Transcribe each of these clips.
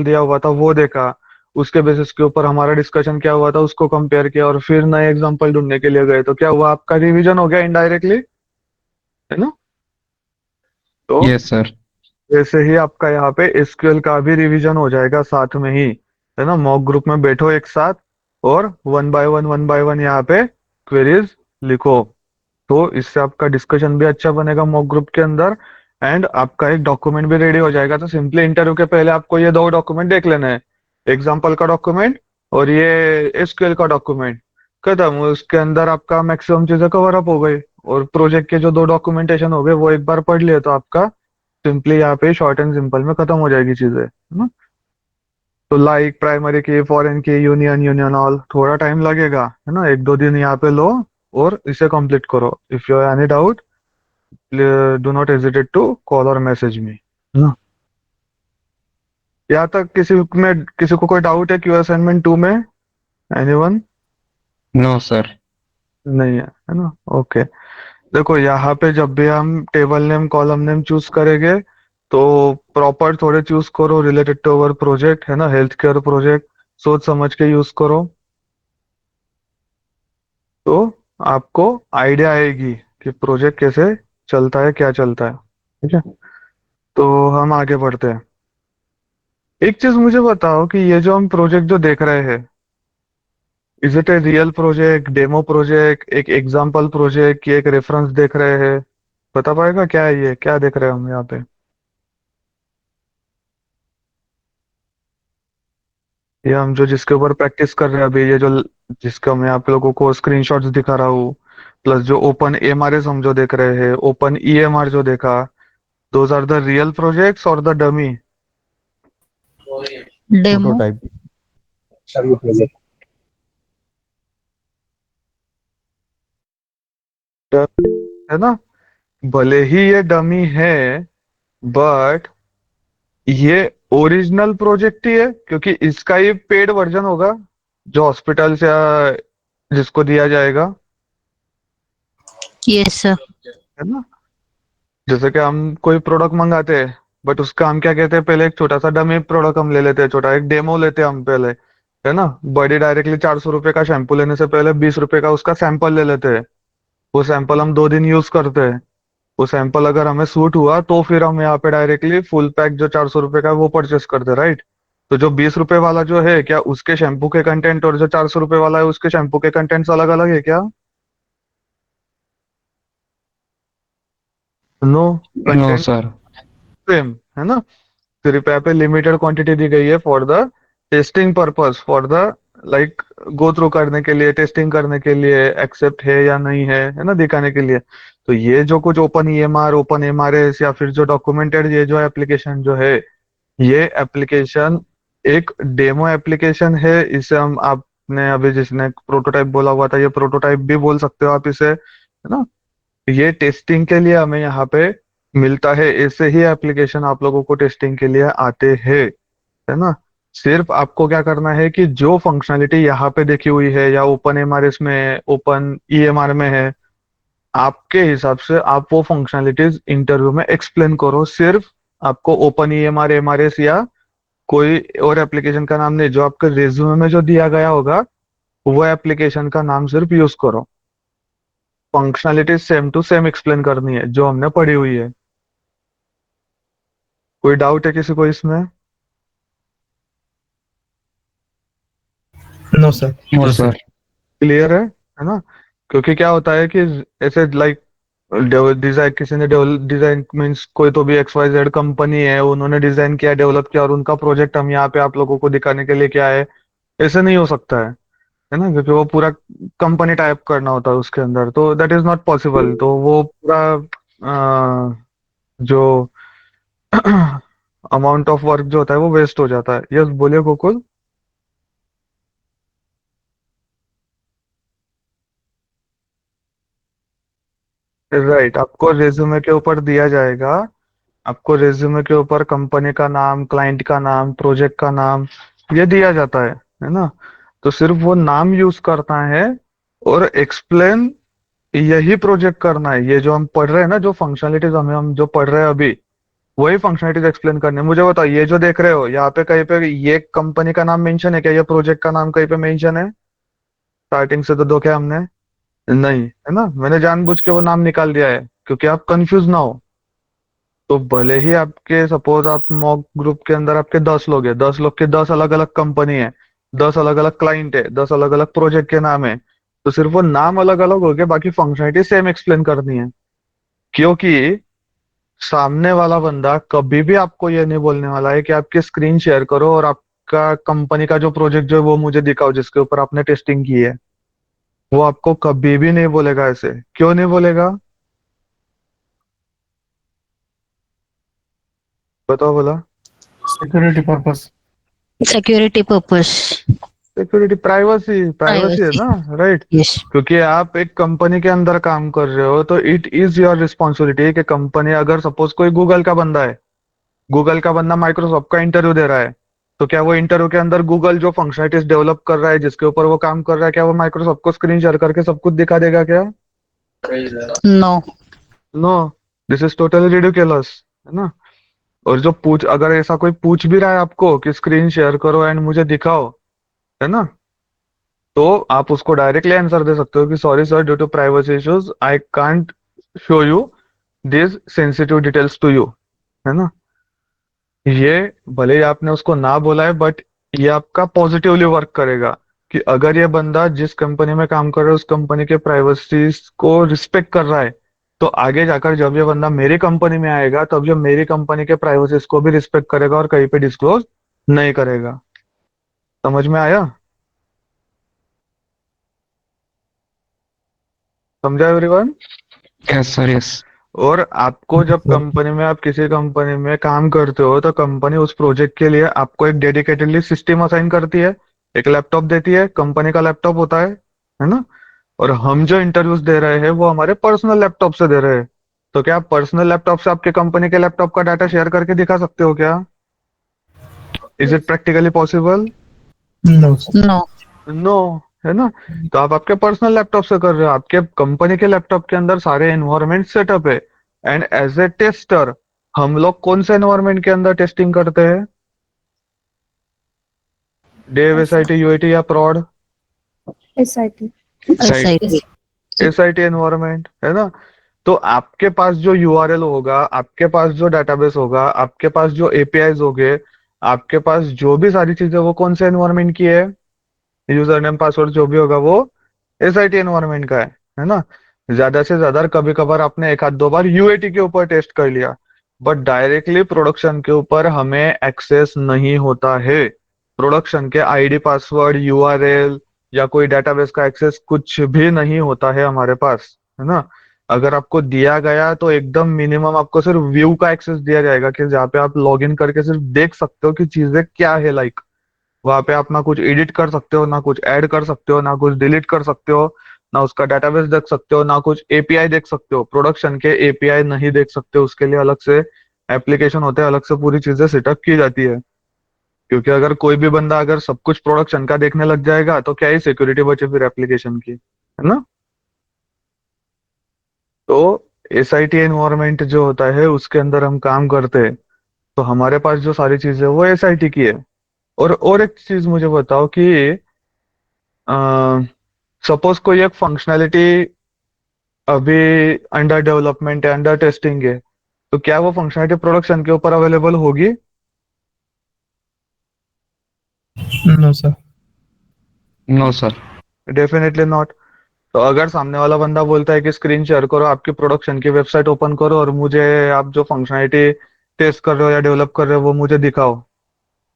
दिया हुआ था वो देखा, उसके बेसिस के ऊपर हमारा डिस्कशन क्या हुआ था उसको कंपेयर किया और फिर नए एग्जांपल ढूंढने के लिए गए, तो क्या हुआ, आपका रिवीजन हो गया इनडायरेक्टली, है ना। तो यस सर। जैसे ही आपका यहाँ पे एसक्यूएल का भी रिवीजन हो जाएगा साथ में ही, है ना, मॉक ग्रुप में बैठो एक साथ और वन बाय वन यहाँ पे क्वेरीज लिखो, तो इससे आपका डिस्कशन भी अच्छा बनेगा मॉक ग्रुप के अंदर, एंड आपका एक डॉक्यूमेंट भी रेडी हो जाएगा। तो सिंपली इंटरव्यू के पहले आपको ये दो डॉक्यूमेंट देख लेना है, एग्जाम्पल का डॉक्यूमेंट और ये एसक्यूएल का डॉक्यूमेंट, खत्म, उसके अंदर आपका मैक्सिमम चीजें कवर अप हो गई। और प्रोजेक्ट के जो दो डॉक्यूमेंटेशन हो गए वो एक बार पढ़ लिए तो आपका सिंपली यहाँ पे शॉर्ट एंड सिंपल में खत्म हो जाएगी चीजें, है ना। तो लाइक प्राइमरी की, फॉरेन की, यूनियन, यूनियन ऑल, थोड़ा टाइम लगेगा, है ना, एक दो दिन यहाँ पे लो और इसे कंप्लीट करो। If you have any doubt do not hesitate to call और मैसेज मी, है ना। यहाँ तक किसी को कोई डाउट है क्यू असाइनमेंट 2 में, एनीवन? No sir. नहीं है ना, ओके। देखो यहाँ पे जब भी हम table name column name choose करेंगे तो प्रॉपर थोड़े चूज करो रिलेटेड टू अवर प्रोजेक्ट, है ना, हेल्थ केयर प्रोजेक्ट, सोच समझ के यूज करो, तो आपको आइडिया आएगी कि प्रोजेक्ट कैसे चलता है, क्या चलता है, ठीक है। तो हम आगे बढ़ते हैं। एक चीज मुझे बताओ कि ये जो हम प्रोजेक्ट जो देख रहे हैं, is it a real project, demo project, एक एग्जाम्पल प्रोजेक्ट की एक रेफरेंस देख रहे हैं? बता पाएगा क्या है, ये क्या देख रहे हैं हम यहाँ पे? ये हम जो जिसके ऊपर प्रैक्टिस कर रहे हैं अभी, ये जो जिसका मैं आप लोगों को स्क्रीनशॉट्स दिखा रहा हूँ, प्लस जो ओपन एमआरएस हम जो देख रहे हैं, ओपन ईएमआर जो देखा, those are the real projects और द डमी? डेमो। प्रोटोटाइप। है ना, भले ही ये डमी है बट ये ओरिजिनल प्रोजेक्ट ही है, क्योंकि इसका ही पेड वर्जन होगा जो हॉस्पिटल से जिसको दिया जाएगा, यस सर। है ना। जैसे कि हम कोई प्रोडक्ट मंगाते हैं बट उसका हम क्या कहते हैं, पहले एक छोटा सा डमी प्रोडक्ट हम ले लेते हैं, छोटा एक डेमो लेते हैं हम पहले, है ना। बड़ी डायरेक्टली 400 रुपये का शैम्पू लेने से पहले 20 रुपए का उसका सैंपल ले लेते हैं, वो सैंपल हम 2 दिन यूज करते हैं, वो सैंपल अगर हमें सूट हुआ तो फिर हम यहाँ पे डायरेक्टली फुल पैक जो 400 रुपये का है वो परचेस करते हैं, राइट। तो जो 20 रुपए वाला जो है, क्या उसके शैम्पू के कंटेंट और जो 400 रुपये वाला है उसके शैम्पू के कंटेंट्स अलग अलग है क्या? No, no content sir. Same, है ना। सिर्फ यहाँ पे लिमिटेड क्वांटिटी दी गई है for the testing purpose, for the like go through करने के लिए, टेस्टिंग करने के लिए, एक्सेप्ट है या नहीं है ना, दिखाने के लिए। तो ये जो कुछ ओपन ईएमआर, ओपन एमआरएस या फिर जो डॉक्यूमेंटेड ये जो एप्लीकेशन जो है, ये एप्लीकेशन एक डेमो एप्लीकेशन है। इसे हम, आपने अभी जिसने प्रोटोटाइप बोला हुआ था, ये प्रोटोटाइप भी बोल सकते हो आप इसे, है ना। ये टेस्टिंग के लिए हमें यहाँ पे मिलता है, ऐसे ही एप्लीकेशन आप लोगों को टेस्टिंग के लिए आते हैं, है ना। सिर्फ आपको क्या करना है कि जो फंक्शनलिटी यहाँ पे देखी हुई है या ओपन एमआरएस में, ओपन ईएमआर में है, आपके हिसाब से आप वो फंक्शनलिटीज इंटरव्यू में एक्सप्लेन करो। सिर्फ आपको ओपन ईएमआर, एमआरएस या कोई और एप्लीकेशन का नाम नहीं, जो आपके रिज्यूमे में जो दिया गया होगा वो एप्लीकेशन का नाम सिर्फ यूज करो। Functionality same to same explain करनी है जो हमने पढ़ी हुई है। कोई डाउट है किसी को इसमें? No sir. No sir. Clear है ना। क्योंकि क्या होता है कि ऐसे लाइक डिजाइन, किसी ने डिजाइन मीन्स कोई तो भी एक्स वाई जेड कंपनी है, उन्होंने डिजाइन किया, डेवलप किया और उनका प्रोजेक्ट हम यहाँ पे आप लोगों को दिखाने के लिए क्या है, ऐसे नहीं हो सकता है ना, क्योंकि वो पूरा कंपनी टाइप करना होता है उसके अंदर, तो दैट इज नॉट पॉसिबल, तो वो पूरा जो अमाउंट ऑफ वर्क जो होता है वो वेस्ट हो जाता है। यस, बोलिए गोकुल। राइट, आपको रेज्यूमे के ऊपर दिया जाएगा, आपको रेज्यूमे के ऊपर कंपनी का नाम, क्लाइंट का नाम, प्रोजेक्ट का नाम, ये दिया जाता है ना। तो सिर्फ वो नाम यूज करना है और एक्सप्लेन यही प्रोजेक्ट करना है। ये जो हम पढ़ रहे हैं ना, जो फंक्शनलिटीज हम जो पढ़ रहे हैं अभी, वही फंक्शनलिटीज एक्सप्लेन करने हैं। मुझे बताओ, ये जो देख रहे हो यहाँ पे कहीं पे ये कंपनी का नाम मेंशन है क्या? ये प्रोजेक्ट का नाम कहीं पे मेंशन है? स्टार्टिंग से तो देखा हमने, नहीं है ना। मैंने जानबूझ के वो नाम निकाल दिया है क्योंकि आप कंफ्यूज ना हो। तो भले ही आपके, सपोज आप मॉक ग्रुप के अंदर आपके 10 लोग हैं, 10 लोग के 10 अलग अलग कंपनी है, 10 अलग अलग क्लाइंट है, 10 अलग अलग प्रोजेक्ट के नाम है, तो सिर्फ वो नाम अलग अलग हो गए, बाकी फंक्शनलिटी सेम एक्सप्लेन करनी है। क्योंकि सामने वाला बंदा कभी भी आपको ये नहीं बोलने वाला है कि आपकी स्क्रीन शेयर करो और आपका कंपनी का जो प्रोजेक्ट जो है वो मुझे दिखाओ जिसके ऊपर आपने टेस्टिंग की है। वो आपको कभी भी नहीं बोलेगा ऐसे। क्यों नहीं बोलेगा? बताओ बोला। Security purpose. Security purpose. Security, privacy, privacy है प्राइवेसी। ना, राइट। यस। क्योंकि आप एक कंपनी के अंदर काम कर रहे हो तो इट इज योर रिस्पॉन्सिबिलिटी कि कंपनी, अगर सपोज कोई गूगल का बंदा है, गूगल का बंदा माइक्रोसॉफ्ट का इंटरव्यू दे रहा है, तो क्या वो इंटरव्यू के अंदर गूगल जो फंक्शनलिटीज डेवलप कर रहा है जिसके ऊपर वो काम कर रहा है, क्या वो माइक्रोसॉफ्ट को स्क्रीन शेयर करके सब कुछ दिखा देगा क्या? No. No. This is totally ridiculous, है ना। और जो पूछ, अगर ऐसा कोई पूछ भी रहा है आपको कि स्क्रीन शेयर करो एंड मुझे दिखाओ, है ना, तो आप उसको डायरेक्टली आंसर दे सकते हो कि sorry sir, due to privacy issues I can't show you this sensitive details to you, है ना। ये भले ही आपने उसको ना बोला है, बट ये आपका पॉजिटिवली वर्क करेगा कि अगर ये बंदा जिस कंपनी में काम कर रहा है उस कंपनी के प्राइवेसी को रिस्पेक्ट कर रहा है, तो आगे जाकर जब ये बंदा मेरी कंपनी में आएगा तब ये मेरी कंपनी के प्राइवेसी को भी रिस्पेक्ट करेगा और कहीं पे डिस्क्लोज नहीं करेगा। समझ में आया? समझा एवरीवन? Yes sir, yes. और आपको जब कंपनी में, आप किसी कंपनी में काम करते हो तो कंपनी उस प्रोजेक्ट के लिए आपको एक डेडिकेटेडली सिस्टम असाइन करती है, एक लैपटॉप देती है, कंपनी का लैपटॉप होता है ना। और हम जो इंटरव्यूज दे रहे हैं वो हमारे पर्सनल लैपटॉप से दे रहे हैं। तो क्या आप पर्सनल लैपटॉप से आपके कंपनी के लैपटॉप का डाटा शेयर करके दिखा सकते हो क्या? Is it practically possible? No. No. No, है ना। तो आप आपके पर्सनल लैपटॉप से कर रहे हो, आपके कंपनी के लैपटॉप के अंदर सारे एनवायरनमेंट सेटअप है। एंड एज ए टेस्टर, हम लोग कौन से एनवायरनमेंट के अंदर टेस्टिंग करते हैं? डेव, एसआईटी, यूआईटी या प्रॉड? SIT. Side. SIT। SIT environment, है ना। तो आपके पास जो यूआरएल होगा, आपके पास जो डेटाबेस होगा, आपके पास जो एपीआईज होंगे, आपके पास जो भी सारी चीजें, वो कौन से एनवायरनमेंट की है? यूजर नेम पासवर्ड जो भी होगा वो एसआईटी एनवायरनमेंट का है ना। ज्यादा से ज्यादा कभी कभार आपने एक आध दो बार यूएटी के ऊपर टेस्ट कर लिया, बट डायरेक्टली प्रोडक्शन के ऊपर हमें एक्सेस नहीं होता है। प्रोडक्शन के आईडी, पासवर्ड, यूआरएल या कोई डेटाबेस का एक्सेस कुछ भी नहीं होता है हमारे पास, है ना। अगर आपको दिया गया तो एकदम मिनिमम आपको सिर्फ व्यू का एक्सेस दिया जाएगा कि जहाँ पे आप लॉग इन करके सिर्फ देख सकते हो कि चीजें क्या है, लाइक वहां पे आप ना कुछ एडिट कर सकते हो, ना कुछ ऐड कर सकते हो, ना कुछ डिलीट कर सकते हो, ना उसका डेटाबेस देख सकते हो, ना कुछ एपीआई देख सकते हो। प्रोडक्शन के एपीआई नहीं देख सकते, उसके लिए अलग से एप्लीकेशन होते हैं, अलग से पूरी चीजें सेटअप की जाती है। क्योंकि अगर कोई भी बंदा अगर सब कुछ प्रोडक्शन का देखने लग जाएगा तो क्या ही सिक्योरिटी बचे फिर एप्लीकेशन की, है ना। तो एसआईटी एनवायरनमेंट जो होता है उसके अंदर हम काम करते हैं, तो हमारे पास जो सारी चीजें है वो एसआईटी की है। और एक चीज मुझे बताओ कि सपोज कोई एक फंक्शनैलिटी अभी अंडर डेवलपमेंट है, अंडर टेस्टिंग है, तो क्या वो फंक्शनैलिटी प्रोडक्शन के ऊपर अवेलेबल होगी? No sir. No sir. Definitely not. तो अगर सामने वाला बंदा बोलता है कि स्क्रीन शेयर करो, आपकी प्रोडक्शन की वेबसाइट ओपन करो और मुझे आप जो फंक्शनैलिटी टेस्ट कर रहे हो या डेवलप कर रहे हो वो मुझे दिखाओ,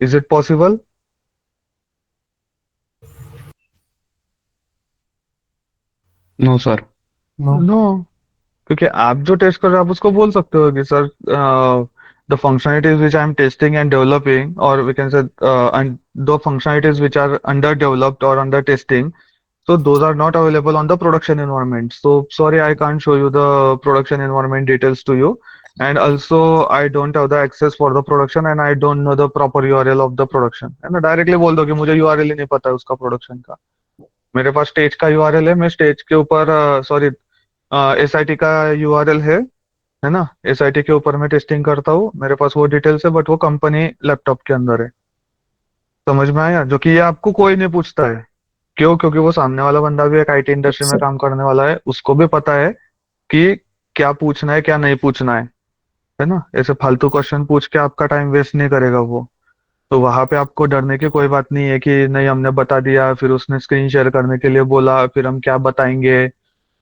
is it possible? No sir. No. No. क्योंकि आप जो टेस्ट कर रहे हो आप उसको बोल सकते हो कि sir, the functionalities which I am testing and developing, और we can say the functionalities which are under developed और under testing, so those are not available on the production environment, so sorry, I can't show you the production environment details to you. And also I don't have the access for the production and I don't know the proper URL of the production, है ना। Directly बोल दो कि मुझे URL ही नहीं पता है उसका प्रोडक्शन का। मेरे पास स्टेज का यूआरएल है, मैं स्टेज के ऊपर, सॉरी, एसआईटी का यूआरएल है, है ना। एसआईटी के ऊपर मैं टेस्टिंग करता हूँ, मेरे पास वो डिटेल्स है, बट वो कंपनी लैपटॉप के अंदर है। समझ में आया? जो कि ये आपको कोई नहीं पूछता है। क्यों? क्योंकि वो सामने वाला बंदा भी एक आईटी इंडस्ट्री में Sir. काम करने वाला है, उसको भी पता है कि क्या पूछना है क्या नहीं पूछना है ना। ऐसे फालतू क्वेश्चन पूछ के आपका टाइम वेस्ट नहीं करेगा वो। तो वहां पे आपको डरने की कोई बात नहीं है कि नहीं हमने बता दिया फिर उसने स्क्रीन शेयर करने के लिए बोला फिर हम क्या बताएंगे,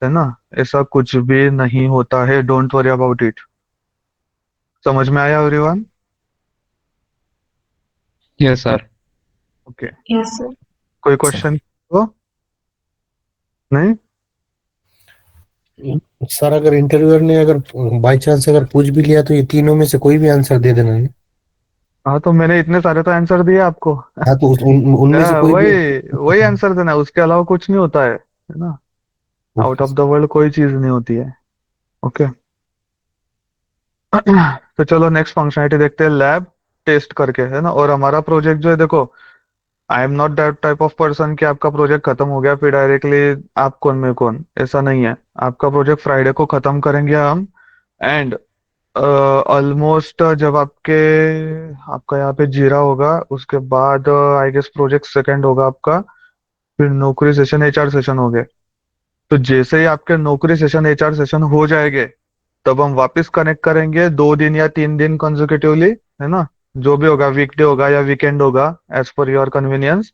है ना। ऐसा कुछ भी नहीं होता है, डोंट वरी अबाउट इट। समझ में आया everyone? Yes, sir. Okay. Yes, sir. कोई सर क्वेश्चन हो? नहीं? सर, अगर इंटरव्यूअर ने अगर बाय चांस अगर पूछ भी लिया तो ये तीनों में से कोई भी आंसर दे देना है। हाँ तो मैंने इतने सारे तो आंसर दिए आपको। हाँ, तो उनमें से कोई भी। वही वही आंसर देना है, उसके अलावा कुछ नहीं होता है ना। Out okay of the world कोई चीज नहीं होती है। ओके। तो चलो नेक्स्ट फंक्शनलिटी देखते हैं, लैब टेस्ट करके, है ना। और हमारा प्रोजेक्ट जो है, देखो, I am not that type of person कि आपका प्रोजेक्ट खत्म हो गया फिर डायरेक्टली आप कौन मैं कौन, ऐसा नहीं है। आपका प्रोजेक्ट फ्राइडे को खत्म करेंगे हम। एंड ऑलमोस्ट जब आपका यहाँ पे जीरा होगा, उसके बाद आई गेस प्रोजेक्ट सेकंड होगा आपका, फिर नौकरी सेशन एचआर सेशन हो गए। तो जैसे ही आपके नौकरी सेशन एचआर सेशन हो जाएंगे, तब हम वापस कनेक्ट करेंगे 2 दिन या 3 दिन कंसेक्यूटिवली, है ना। जो भी होगा, वीकडे होगा या वीकेंड होगा, as per your convenience.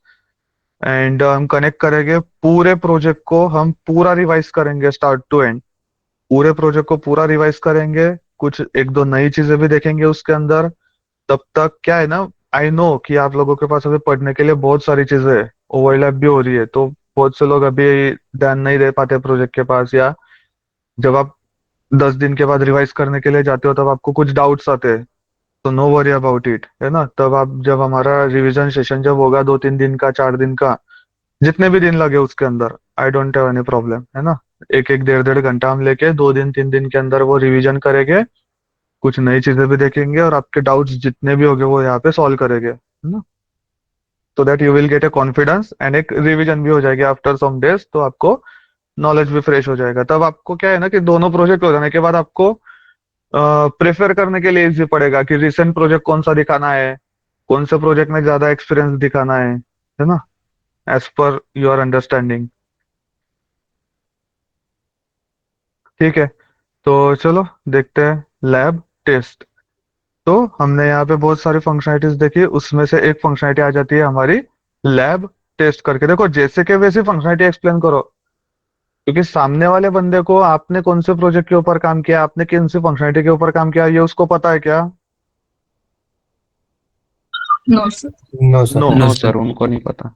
And हम कनेक्ट करेंगे, पूरे प्रोजेक्ट को हम पूरा रिवाइज करेंगे स्टार्ट टू एंड। पूरे प्रोजेक्ट को पूरा रिवाइज करेंगे, कुछ एक दो नई चीजें भी देखेंगे उसके अंदर। तब तक क्या है ना, आई नो कि आप लोगों के पास अभी पढ़ने के लिए बहुत सारी चीजें ओवरलैप भी हो रही है, तो बहुत से लोग अभी ध्यान नहीं दे पाते प्रोजेक्ट के पास, या जब आप 10 दिन के बाद रिवाइज करने के लिए जाते हो तब आपको कुछ डाउट्स आते हैं। तो नो वरी अबाउट इट, है ना। तब आप जब हमारा रिवीजन सेशन जब होगा 2-3 दिन का, 4 दिन का, जितने भी दिन लगे उसके अंदर, I don't have any problem, है ना। एक एक 1.5-1.5 घंटा हम लेके 2 दिन 3 दिन के अंदर वो रिवीजन करेंगे, कुछ नई चीजें भी देखेंगे और आपके डाउट्स जितने भी होंगे वो यहाँ पे सॉल्व करेंगे, है ना। So that you will gate A confidence, and एक रिवीजन भी हो जाएगी आफ्टर सम डेज, तो आपको नॉलेज भी फ्रेश हो जाएगा। तब आपको क्या है ना कि दोनों प्रोजेक्ट हो जाने के बाद आपको प्रेफर करने के लिए इजी पड़ेगा कि रिसेंट प्रोजेक्ट कौन सा दिखाना है, कौन से प्रोजेक्ट में ज्यादा एक्सपीरियंस दिखाना है ना, एज पर योर अंडरस्टैंडिंग। ठीक है। तो चलो देखते हैं लैब टेस्ट। तो हमने यहाँ पे बहुत सारी फंक्शनलिटीज देखी, उसमें से एक फंक्शनलिटी आ जाती है हमारी लैब टेस्ट करके। देखो, जैसे के वैसी फंक्शनलिटी एक्सप्लेन करो, क्योंकि सामने वाले बंदे को आपने कौन से प्रोजेक्ट के ऊपर काम किया, आपने किन सी फंक्शनलिटी के ऊपर काम किया, ये उसको पता है क्या? No, sir. No sir. No. No, sir. उनको नहीं पता.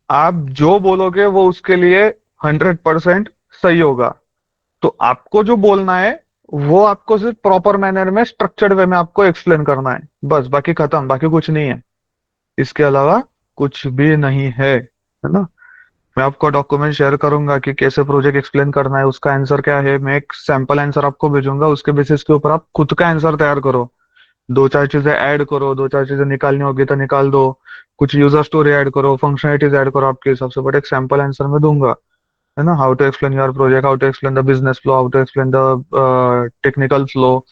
आप जो बोलोगे वो उसके लिए 100% सही होगा। तो आपको जो बोलना है वो आपको सिर्फ प्रॉपर मैनर में, स्ट्रक्चर्ड वे में आपको एक्सप्लेन करना है, बस। बाकी खत्म, बाकी कुछ नहीं है, इसके अलावा कुछ भी नहीं है ना। मैं आपको डॉक्यूमेंट शेयर करूंगा कि कैसे प्रोजेक्ट एक्सप्लेन करना है, उसका आंसर क्या है। मैं एक सैंपल आंसर आपको भेजूंगा, उसके बेसिस के ऊपर आप खुद का आंसर तैयार करो। 2-4 चीजें ऐड करो, 2-4 चीजें निकालनी होगी तो निकाल दो, कुछ यूजर स्टोरी ऐड करो, फंक्शनलिटीज ऐड करो आपके हिसाब से, बट एक सैंपल आंसर में दूंगा, है ना। How to explain your project, how to explain the business flow, how to explain the technical flow,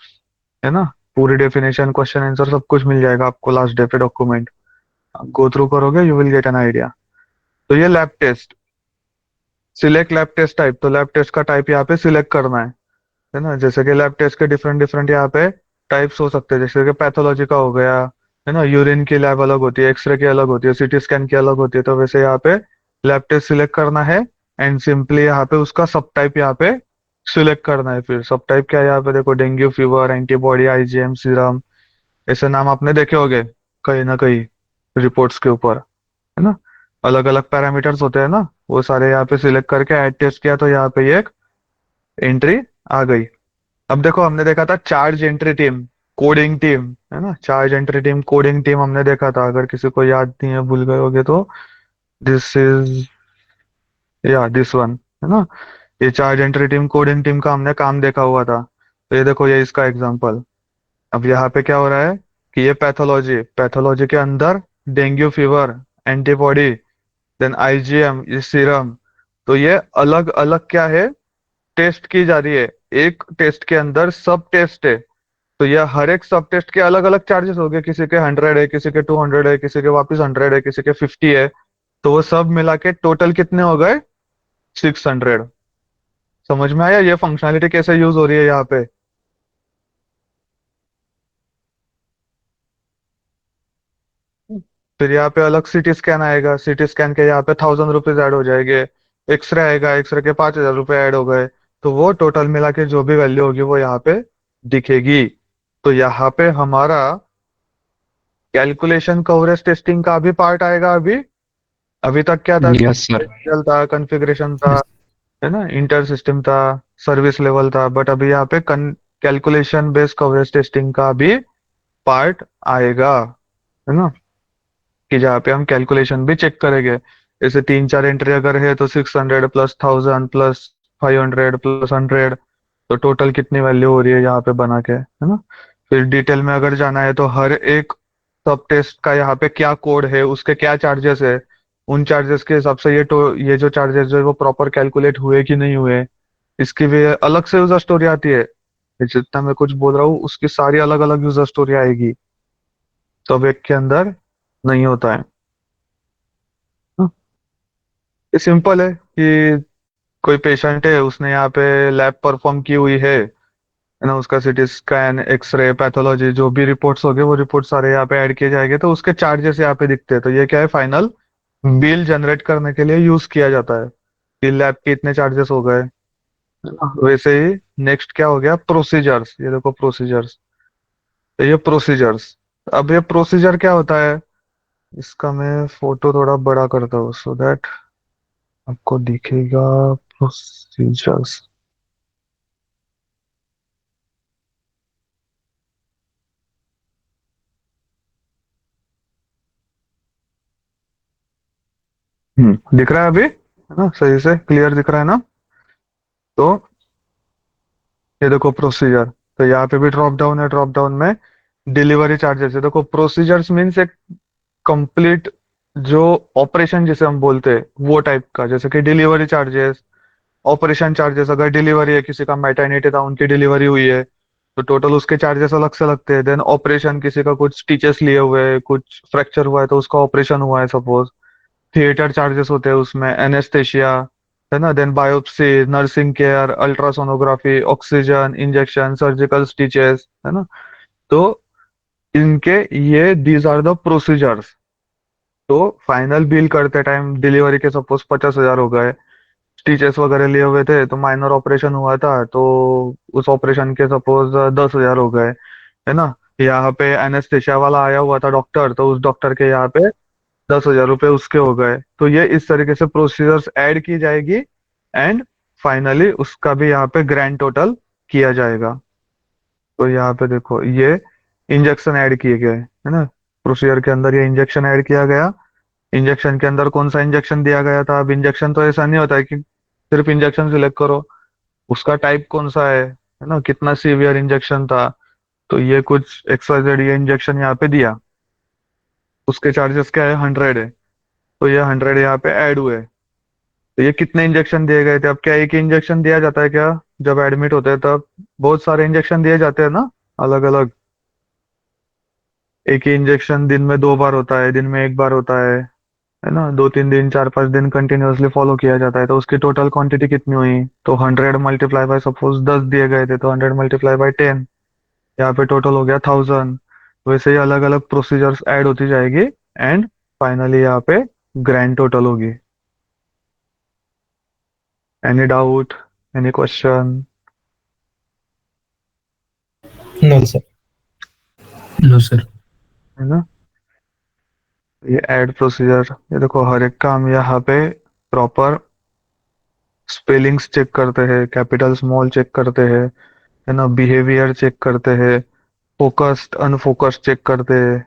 है ना। पूरी डेफिनेशन, क्वेश्चन आंसर सब कुछ मिल जाएगा आपको लास्ट डे पे डॉक्यूमेंट। गो थ्रू करोगे, you will get an idea. तो ये lab test, select lab test type. तो लैब टेस्ट का टाइप यहाँ पे सिलेक्ट करना है ना। जैसे कि लैब टेस्ट के डिफरेंट डिफरेंट यहाँ पे टाइप्स हो सकते हैं, जैसे कि पैथोलॉजी का हो गया, है ना। यूरिन की लैब अलग होती है, एक्सरे की अलग होती है, सीटी स्कैन की अलग होती है। तो वैसे यहाँ पे लैब टेस्ट सिलेक्ट करना है, एंड सिंपली यहाँ पे उसका सब टाइप यहाँ पे सिलेक्ट करना है। फिर सब टाइप क्या है यहाँ पे, देखो, dengue fever, antibody, IgM, serum, ऐसे नाम आपने देखे होंगे कहीं ना कहीं रिपोर्ट्स के ऊपर, है ना। अलग अलग पैरामीटर्स होते हैं ना, वो सारे यहाँ पे सिलेक्ट करके ऐड टेस्ट किया तो यहाँ पे ये एक एंट्री आ गई। अब देखो, हमने देखा था charge entry team, coding team, है ना। Charge entry team, coding team हमने देखा था, अगर किसी को याद नहीं है, भूल गए होगे तो दिस इज, या दिस वन, है ना। ये charge entry team, coding team का हमने काम देखा हुआ था। तो ये देखो, ये इसका एग्जांपल। अब यहाँ पे क्या हो रहा है कि ये पैथोलॉजी, पैथोलॉजी के अंदर dengue fever, antibody, then IgM, ये सीरम। तो ये अलग अलग क्या है, टेस्ट की जा रही है एक टेस्ट के अंदर सब टेस्ट है, तो यह हर एक सब टेस्ट के अलग अलग चार्जेस हो गए, किसी के 100 है, किसी के 200 है, किसी के वापस 100 है, किसी के 50 है, तो वो सब मिला के टोटल कितने हो गए? 600। समझ में आया ये फंक्शनैलिटी कैसे यूज हो रही है यहाँ पे? फिर यहाँ पे अलग सीटी स्कैन आएगा, सीटी स्कैन के यहाँ पे 1000 रुपीज ऐड हो जाएंगे। एक्सरे आएगा, एक्सरे के 5000 रुपये ऐड हो गए। तो वो टोटल मिला के जो भी वैल्यू होगी वो यहाँ पे दिखेगी। तो यहाँ पे हमारा कैलकुलेशन कवरेज टेस्टिंग का भी पार्ट आएगा। अभी अभी तक क्या था? Yes sir. था, कॉन्फ़िगरेशन था, है ना, इंटर सिस्टम था, सर्विस लेवल था। बट अभी यहाँ पे कैलकुलेशन बेस्ड कवरेज टेस्टिंग का भी पार्ट आएगा, है ना, कि जहाँ पे हम कैलकुलेशन भी चेक करेंगे। जैसे 3-4 एंट्री अगर है तो 600 प्लस 1000 प्लस 500 प्लस 100, तो टोटल कितनी वैल्यू हो रही है यहाँ पे बना के, है ना। फिर डिटेल में अगर जाना है तो हर एक सब टेस्ट का यहाँ पे क्या कोड है, उसके क्या चार्जेस है, उन चार्जेस के हिसाब से ये जो चार्जेस जो है वो प्रॉपर कैलकुलेट हुए कि नहीं हुए, इसकी भी अलग से यूजर स्टोरी आती है। ये जितना मैं कुछ बोल रहा हूँ उसकी सारी अलग अलग यूजर स्टोरी आएगी, सब एक के अंदर नहीं होता है। हाँ, ये सिंपल है कि कोई पेशेंट है, उसने यहाँ पे लैब परफॉर्म की हुई है ना, उसका सीटी स्कैन, एक्सरे, पैथोलॉजी, जो भी रिपोर्ट्स होंगे वो रिपोर्ट सारे यहाँ पे ऐड किए जाएंगे, तो उसके चार्जेस यहाँ पे दिखते हैं। तो ये क्या है, फाइनल बिल जनरेट करने के लिए यूज किया जाता है कि लैब के इतने चार्जेस हो गए, है ना। वैसे ही नेक्स्ट क्या हो गया, प्रोसीजर्स। ये देखो प्रोसीजर्स, तो ये प्रोसीजर्स। अब ये प्रोसीजर क्या होता है, इसका मैं फोटो थोड़ा बड़ा करता हूँ सो दैट आपको दिखेगा। प्रोसीजर्स, दिख रहा है अभी, है ना, सही से क्लियर दिख रहा है ना। तो ये देखो प्रोसीजर, तो यहाँ पे भी ड्रॉप डाउन है, ड्रॉप डाउन में डिलीवरी चार्जेस है। देखो प्रोसीजर्स मीन्स एक कंप्लीट जो ऑपरेशन जिसे हम बोलते हैं वो टाइप का, जैसे कि डिलीवरी चार्जेस, ऑपरेशन चार्जेस। अगर डिलीवरी है, किसी का मैटरनिटी था, उनकी डिलीवरी हुई है, तो टोटल उसके चार्जेस अलग से लगते हैं। देन ऑपरेशन, किसी का कुछ स्टिचेस लिए हुए हैं, कुछ फ्रैक्चर हुआ है तो उसका ऑपरेशन हुआ है सपोज, थिएटर चार्जेस होते हैं उसमें, एनेस्थेशिया, है ना, then biopsy, nursing care, ultrasonography, oxygen, injection, surgical stitches, है ना। तो इनके ये दीज आर द प्रोसीजर्स। तो फाइनल बिल करते टाइम डिलीवरी के सपोज 50,000 हो गए, स्टिचेस वगैरह लिए हुए थे तो माइनर ऑपरेशन हुआ था तो उस ऑपरेशन के सपोज 10,000 हो गए, है ना। यहाँ पे एनेस्थेशिया वाला आया हुआ था डॉक्टर, तो उस डॉक्टर के यहाँ पे 10,000 रुपये उसके हो गए। तो ये इस तरीके से प्रोसीजर्स ऐड की जाएगी एंड फाइनली उसका भी यहाँ पे ग्रैंड टोटल किया जाएगा। तो यहाँ पे देखो ये इंजेक्शन ऐड किए गए, है ना, प्रोसीजर के अंदर ये इंजेक्शन ऐड किया गया। इंजेक्शन के अंदर कौन सा इंजेक्शन दिया गया था? अब इंजेक्शन तो ऐसा नहीं होता है कि सिर्फ इंजेक्शन सिलेक्ट करो, उसका टाइप कौन सा है ना, कितना सीवियर इंजेक्शन था। तो ये कुछ XYZ ये इंजेक्शन यहाँ पे दिया, उसके चार्जेस क्या है, 100 है, तो ये 100 यहाँ पे ऐड हुए। तो ये कितने इंजेक्शन दिए गए थे? अब क्या एक ही इंजेक्शन दिया जाता है क्या? जब एडमिट होते हैं तब बहुत सारे इंजेक्शन दिए जाते हैं ना, अलग अलग। एक ही इंजेक्शन दिन में 2 बार होता है, दिन में 1 बार होता है ना, 2-3 दिन 4-5 दिन कंटिन्यूअसली फॉलो किया जाता है। तो उसकी टोटल क्वांटिटी कितनी हुई? तो 100 मल्टीप्लाई बाय, सपोज 10 दिए गए थे तो 100 मल्टीप्लाई बाय 10, यहाँ पे टोटल हो गया 1000। वैसे ही अलग अलग प्रोसीजर्स ऐड होती जाएगी एंड फाइनली यहाँ पे ग्रैंड टोटल होगी। Any doubt, any question? No sir. No sir. है ना, ये ऐड प्रोसीजर, ये देखो हर एक काम यहाँ पे प्रॉपर स्पेलिंग्स चेक करते हैं, कैपिटल स्मॉल चेक करते हैं, है ना, बिहेवियर चेक करते हैं, फोकस्ड अनफोकस्ड चेक करते हैं।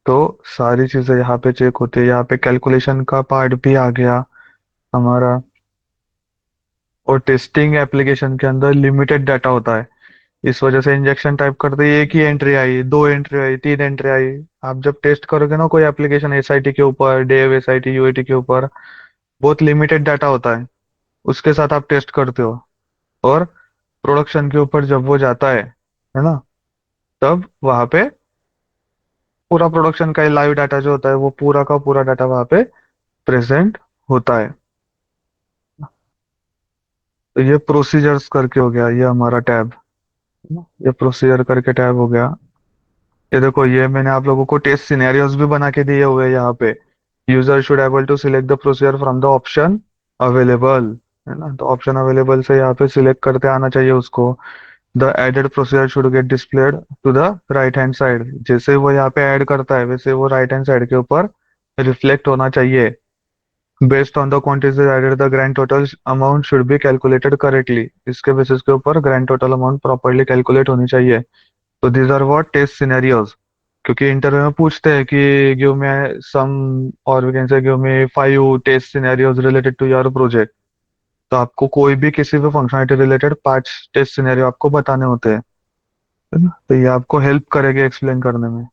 तो सारी चीजें यहाँ पे चेक होती है। यहाँ पे कैलकुलेशन का पार्ट भी आ गया हमारा। और टेस्टिंग एप्लीकेशन के अंदर लिमिटेड डाटा होता है, इस वजह से इंजेक्शन टाइप करते ही एक ही एंट्री आई, 2 एंट्री आई, 3 एंट्री आई। आप जब टेस्ट करोगे ना कोई एप्लीकेशन SIT के ऊपर, डेव SIT UAT के ऊपर, बहुत लिमिटेड डाटा होता है, उसके साथ आप टेस्ट करते हो। और प्रोडक्शन के ऊपर जब वो जाता है ना, तब वहां पे पूरा प्रोडक्शन का लाइव डाटा जो होता है वो पूरा का पूरा डाटा वहां पे प्रेजेंट होता है। तो ये प्रोसीजर्स करके हो गया, ये हमारा टैब, ये प्रोसीजर करके टैब हो गया। ये देखो, ये मैंने आप लोगों को टेस्ट सिनेरियोज भी बना के दिए हुए हैं यहाँ पे। User should able to select the procedure from the option available, है ना। तो ऑप्शन अवेलेबल से यहाँ पे सिलेक्ट करते आना चाहिए उसको। The added procedure should get displayed to the right hand side, जैसे वो यहाँ पे ऐड करता है वैसे वो राइट हैंड साइड के ऊपर रिफ्लेक्ट होना चाहिए। Based on the quantities added the grand total amount should be calculated correctly, इसके बेसिस के ऊपर grand total amount properly calculate होनी चाहिए। तो these are what test scenarios. क्योंकि इंटरव्यू में पूछते हैं कि गिव मी सम, और we can say give me 5 test scenarios related to your project. तो आपको कोई भी किसी भी फंक्शनलिटी रिलेटेड 5 टेस्ट सिनेरियो आपको बताने होते हैं, है ना। तो ये आपको हेल्प करेगी एक्सप्लेन करने में।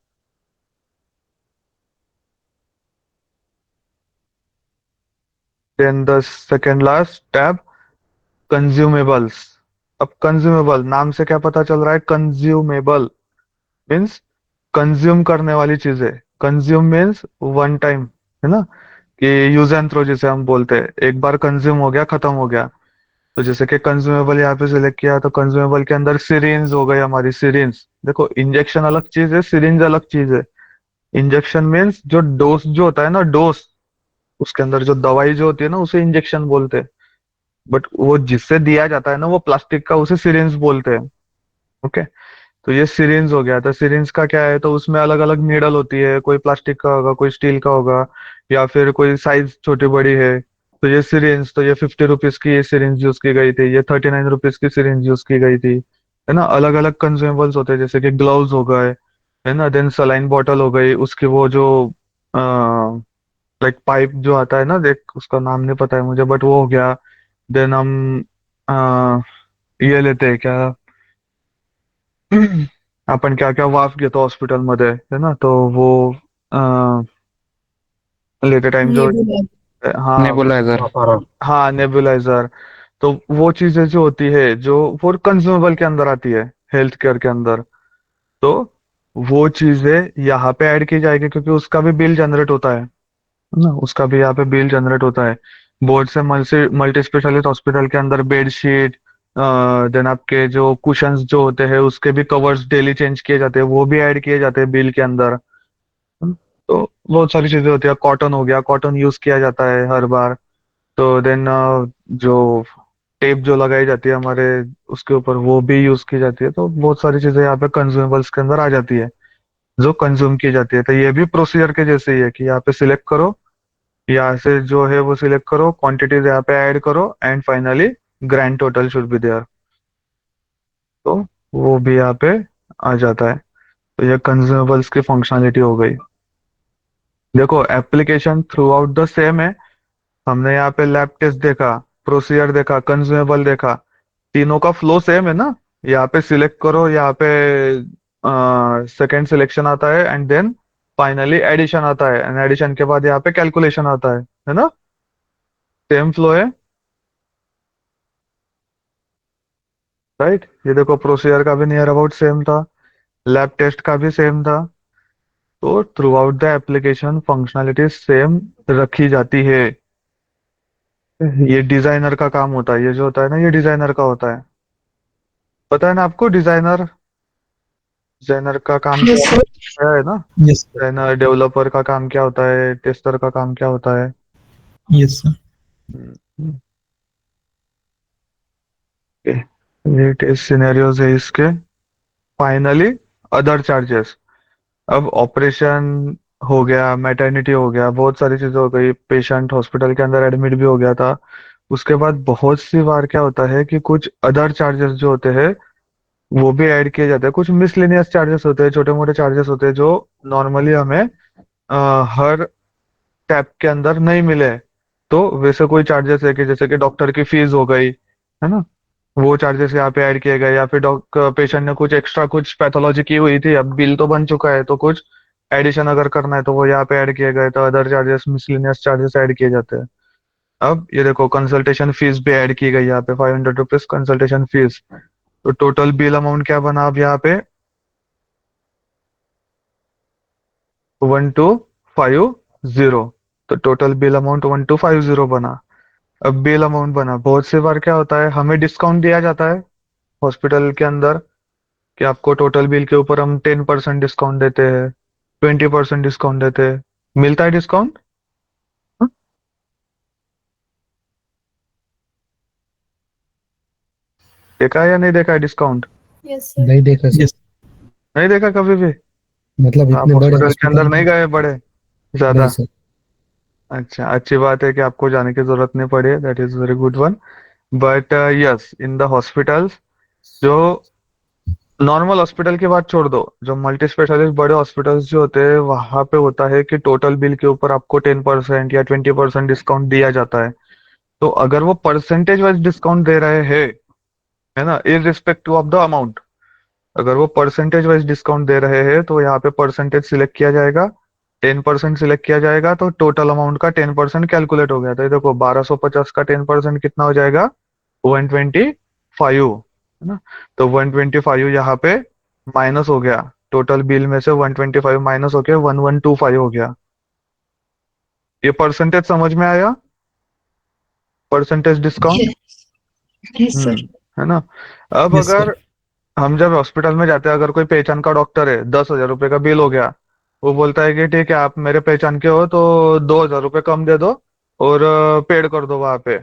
Then the second last tab, consumables. अब कंज्यूमेबल नाम से क्या पता चल रहा है, कंज्यूमेबल मीन्स कंज्यूम करने वाली चीजें। कंज्यूम मीन्स वन टाइम, है ना, कि यूज एंड थ्रो जिसे हम बोलते हैं, एक बार कंज्यूम हो गया खत्म हो गया। तो जैसे कि कंज्यूमेबल यहाँ पे सिलेक्ट किया, तो कंज्यूमेबल के अंदर सिरिंज हो गई हमारी। सिरिंज देखो, इंजेक्शन अलग चीज है, सिरिंज अलग चीज है। इंजेक्शन मीन्स जो डोज जो होता है ना, डोज, उसके अंदर जो दवाई जो होती है ना उसे इंजेक्शन बोलते हैं। बट वो जिससे दिया जाता है ना वो प्लास्टिक का, उसे सिरिंज बोलते हैं। ओके। तो ये सिरिंज हो गया। तो सिरिंज का क्या है, तो उसमें अलग अलग नीडल होती है, कोई प्लास्टिक का होगा, कोई स्टील का होगा, या फिर कोई साइज छोटी बड़ी है। तो ये सिरिंज, तो ये 50 रुपीज की ये सिरिंज यूज की गई थी, ये 39 रुपीज की सिरिंज यूज की गई थी, है ना। अलग अलग कंज्यूमेबल्स होते हैं, जैसे कि ग्लव्स हो गए, है ना। देन सलाइन बॉटल हो गई, उसकी वो जो लाइक पाइप जो आता है ना, देख उसका नाम नहीं पता है मुझे, बट वो हो गया। देन हम अ, ये लेते हैं क्या, आपण क्या क्या वाफ घेतो हॉस्पिटलमध्ये, है ना। तो वो लेते टाइम जो, हाँ नेबुलाइजर। हाँ नेबुलाइजर। तो वो चीजें जो होती है जो वो कंज्यूमेबल के अंदर आती है, हेल्थ केयर के अंदर। तो वो चीजें यहाँ पे ऐड की जाएगी, क्योंकि उसका भी बिल जनरेट होता है ना, उसका भी यहाँ पे बिल जनरेट होता है। बोर्ड से मल्टी मल्टी स्पेशलिस्ट हॉस्पिटल के अंदर बेडशीट, देन आपके जो कुशंस जो होते हैं उसके भी कवर्स डेली चेंज किए जाते हैं, वो भी ऐड किए जाते हैं बिल के अंदर। तो बहुत सारी चीजें होती है। कॉटन हो गया, कॉटन यूज किया जाता है हर बार। तो देन जो टेप जो लगाई जाती है हमारे उसके ऊपर, वो भी यूज की जाती है। तो बहुत सारी चीजें यहाँ पे कंज्यूमेबल्स के अंदर आ जाती है जो कंज्यूम की जाती है। तो ये भी प्रोसीजर के जैसे ही है कि यहाँ पे सिलेक्ट करो, यहाँ से जो है वो सिलेक्ट करो, क्वांटिटीज यहाँ पे ऐड करो, and finally grand total should be there. तो वो भी यहाँ पे आ जाता है। तो ये कंज्यूमेबल्स की फंक्शनलिटी हो गई। देखो, application through out the same है। हमने यहाँ पे लैब टेस्ट देखा, प्रोसीजर देखा, कंज्यूमेबल देखा, तीनों का फ्लो सेम है ना। यहाँ पे सिलेक्ट करो, यहाँ पे सेकेंड सिलेक्शन आता है, एंड देन फाइनली एडिशन आता है, एंड एडिशन के बाद यहाँ पे कैलकुलेशन आता है ना। सेम फ्लो है, राइट। ये देखो, प्रोसीजर का भी नियर अबाउट सेम था, लैब टेस्ट का भी सेम था। तो through out the application functionality same रखी जाती है। ये डिजाइनर का काम होता है, ये जो होता है ना ये डिजाइनर का होता है। पता है ना आपको, डिजाइनर डिजाइनर का काम क्या Yes, sir. क्या है ना। Yes, sir. डिजाइनर डेवलपर का काम क्या होता है, टेस्टर का काम क्या होता है। Yes, sir. हम्म, ओके। ये टेस्ट सिनेरियोज है इसके। Finally other charges. अब ऑपरेशन हो गया, मैटरनिटी हो गया, बहुत सारी चीजें हो गई, पेशेंट हॉस्पिटल के अंदर एडमिट भी हो गया था। उसके बाद बहुत सी बार क्या होता है कि कुछ अदर चार्जेस जो होते हैं वो भी ऐड किए जाते हैं। कुछ मिसलेनियस चार्जेस होते हैं, छोटे मोटे चार्जेस होते हैं जो नॉर्मली हमें हर टैब के अंदर नहीं मिले। तो वैसे कोई चार्जेस है कि जैसे कि डॉक्टर की फीस हो गई, है ना, वो चार्जेस यहाँ पे ऐड किए गए। या फिर डॉक्टर पेशेंट ने कुछ एक्स्ट्रा कुछ पैथोलॉजी की हुई थी, अब बिल तो बन चुका है, तो कुछ एडिशन अगर करना है तो वो यहाँ पे ऐड किए गए। तो other charges, miscellaneous charges add किए जाते हैं। अब ये देखो, कंसल्टेशन फीस भी ऐड की गई यहाँ पे, 500 रुपीज कंसल्टेशन फीस। तो टोटल बिल अमाउंट क्या बना अब यहाँ पे? 1250। तो टोटल बिल अमाउंट 1250 बना। अब बिल अमाउंट बना, बहुत सी बार क्या होता है, हमें डिस्काउंट दिया जाता है हॉस्पिटल के अंदर कि आपको टोटल बिल के ऊपर हम 10% डिस्काउंट देते हैं, 20% डिस्काउंट देते हैं। मिलता है डिस्काउंट? देखा है या नहीं देखा है डिस्काउंट? Yes, sir. नहीं देखा सर। नहीं देखा कभी भी? मतलब आप इतने बड़े हॉस्पिटल के अंदर हॉस्पिटल नहीं में। गए बड़े नहीं ज्यादा? सर। अच्छा, अच्छी बात है कि आपको जाने की जरूरत नहीं पड़ी है, that is very good one. But yes, in the hospitals, जो नॉर्मल हॉस्पिटल की बात छोड़ दो, जो मल्टी स्पेशलिस्ट बड़े हॉस्पिटल्स जो होते हैं वहां पे होता है कि टोटल बिल के ऊपर आपको 10% या 20% डिस्काउंट दिया जाता है। तो अगर वो परसेंटेज वाइज डिस्काउंट दे रहे हैं, है ना, इररिस्पेक्टिव ऑफ द अमाउंट, अगर वो परसेंटेज वाइज डिस्काउंट दे रहे हैं तो यहाँ पे परसेंटेज सिलेक्ट किया जाएगा। 10% सिलेक्ट किया जाएगा तो टोटल अमाउंट का 10% कैलकुलेट हो गया। तो ये देखो, 1250 का 10% कितना हो जाएगा? 125, है ना। तो 125 यहाँ पे माइनस हो गया, टोटल बिल में से 125 माइनस होके 1125 हो गया। ये परसेंटेज समझ में आया? Percentage discount. Yes, sir. है ना। अब यस सर। अगर हम जब हॉस्पिटल में जाते हैं, अगर कोई पहचान का डॉक्टर है, 10,000 रुपये का बिल हो गया, वो बोलता है कि ठीक है आप मेरे पहचान के हो तो 2,000 रुपये कम दे दो और पेड कर दो वहां पे।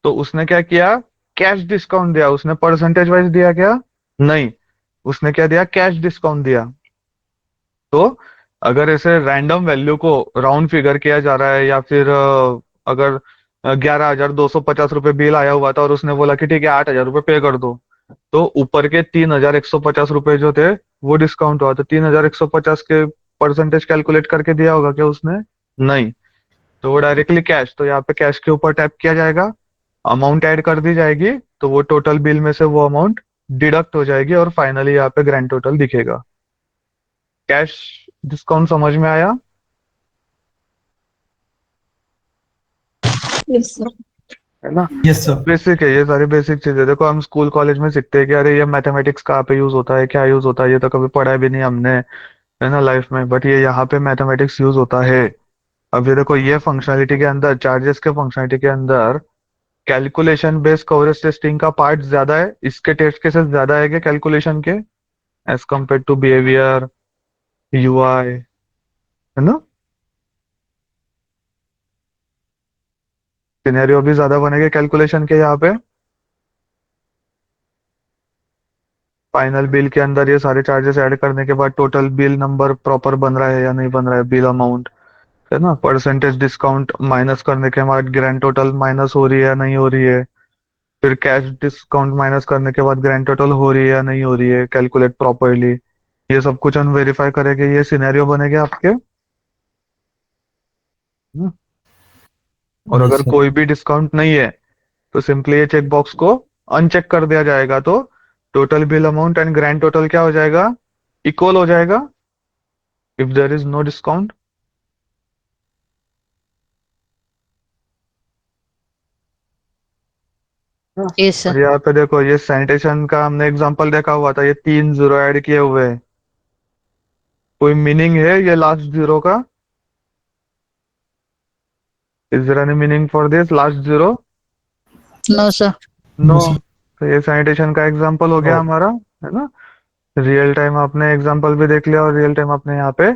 तो उसने क्या किया? कैश डिस्काउंट दिया। उसने परसेंटेज वाइज दिया क्या? नहीं, उसने क्या दिया? कैश डिस्काउंट दिया। तो अगर ऐसे रैंडम वैल्यू को राउंड फिगर किया जा रहा है, या फिर अगर 11,250 रुपये बिल आया हुआ था और उसने बोला कि ठीक है 8,000 रुपये पे कर दो, तो ऊपर के 3,150 रुपये जो थे वो डिस्काउंट हुआ। तो 3,150 के परसेंटेज कैलकुलेट करके दिया होगा क्या उसने? नहीं। तो वो डायरेक्टली कैश, तो यहाँ पे कैश के ऊपर टैप किया जाएगा, अमाउंट ऐड कर दी जाएगी, तो वो टोटल बिल में से वो अमाउंट डिडक्ट हो जाएगी और फाइनली यहाँ पे ग्रैंड टोटल दिखेगा। कैश डिस्काउंट समझ में आया? Yes, sir. है ना। Yes sir. बेसिक है, ये सारी बेसिक चीजें। देखो हम स्कूल कॉलेज में सीखते हैं कि अरे ये मैथमेटिक्स कहाँ पे यूज होता है, क्या यूज होता है, ये तो कभी पढ़ा भी नहीं हमने, है ना, लाइफ में। बट ये यहाँ पे मैथमेटिक्स यूज होता है। अब ये देखो, ये फंक्शनलिटी के अंदर, चार्जेस के फंक्शनलिटी के अंदर कैलकुलेशन बेस्ड कवरेज टेस्टिंग का पार्ट ज्यादा है, इसके टेस्ट केसेस ज्यादा है कि कैलकुलेशन के, as compare to behaviour, UI, है ना। सिनेरियो भी ज्यादा बनेगा कैलकुलेशन के यहाँ पे। फाइनल बिल के अंदर ये सारे चार्जेस ऐड करने के बाद टोटल बिल नंबर प्रॉपर बन रहा है या नहीं बन रहा है, बिल अमाउंट, है ना। परसेंटेज डिस्काउंट माइनस करने के बाद ग्रैंड टोटल माइनस हो रही है या नहीं हो रही है। फिर कैश डिस्काउंट माइनस करने के बाद ग्रैंड टोटल हो रही है या नहीं हो रही है, कैलकुलेट प्रॉपरली। ये सब कुछ हम वेरीफाई करेंगे, ये सिनेरियो बनेगा आपके, ना? और यस अगर सर। कोई भी डिस्काउंट नहीं है तो सिंपली ये चेक बॉक्स को अनचेक कर दिया जाएगा, तो total bill amount and grand total क्या हो जाएगा? इक्वल हो जाएगा, if there is no discount. Yes, sir. और यहाँ पे देखो, ये सैनिटेशन का हमने एग्जांपल देखा हुआ था, ये 3 जीरो ऐड किए हुए हैं। कोई मीनिंग है ये लास्ट जीरो का? Is there any meaning for this last zero? No, sir. No. तो ये सैनिटेशन का एग्जांपल हो गया नो। हमारा, है ना। रियल टाइम आपने एग्जांपल भी देख लिया और रियल टाइम आपने यहाँ पे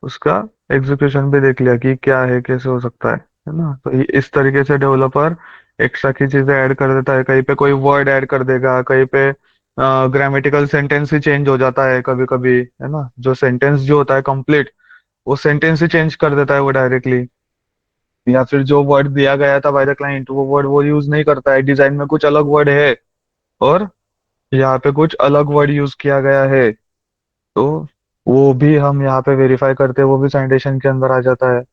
उसका एग्जीक्यूशन भी देख लिया कि क्या है, कैसे हो सकता है ना। तो इस तरीके से डेवलपर एक्स्ट्रा की चीजें ऐड कर देता है। कहीं पे कोई वर्ड ऐड कर देगा, कहीं पे ग्रामेटिकल सेंटेंस ही चेंज हो जाता है कभी कभी, है ना। जो सेंटेंस जो होता है कंप्लीट, वो सेंटेंस ही चेंज कर देता है वो डायरेक्टली। या फिर जो वर्ड दिया गया था बाय द क्लाइंट, वो वर्ड वो यूज नहीं करता है, डिजाइन में कुछ अलग वर्ड है और यहाँ पे कुछ अलग वर्ड यूज किया गया है, तो वो भी हम यहाँ पे वेरीफाई करते हैं, वो भी साइटेशन के अंदर आ जाता है।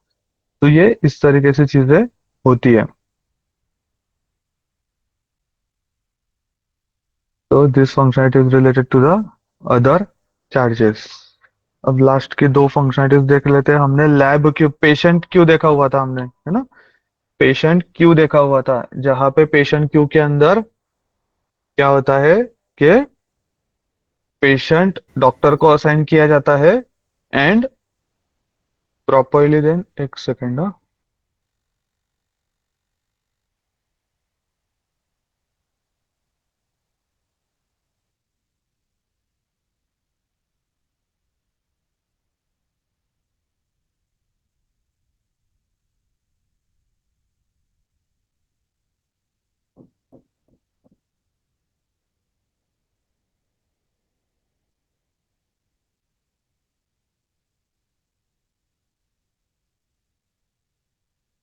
तो ये इस तरीके से चीजें होती है। तो this functionality is related to the other charges. अब लास्ट की दो फंक्शनलिटीज देख लेते हैं। हमने लैब क्यू, पेशेंट क्यू देखा हुआ था हमने, है ना। पेशेंट क्यू देखा हुआ था, जहाँ पे पेशेंट क्यू के अंदर क्या होता है कि पेशेंट डॉक्टर को असाइन किया जाता है एंड प्रॉपरली देन, एक सेकेंड,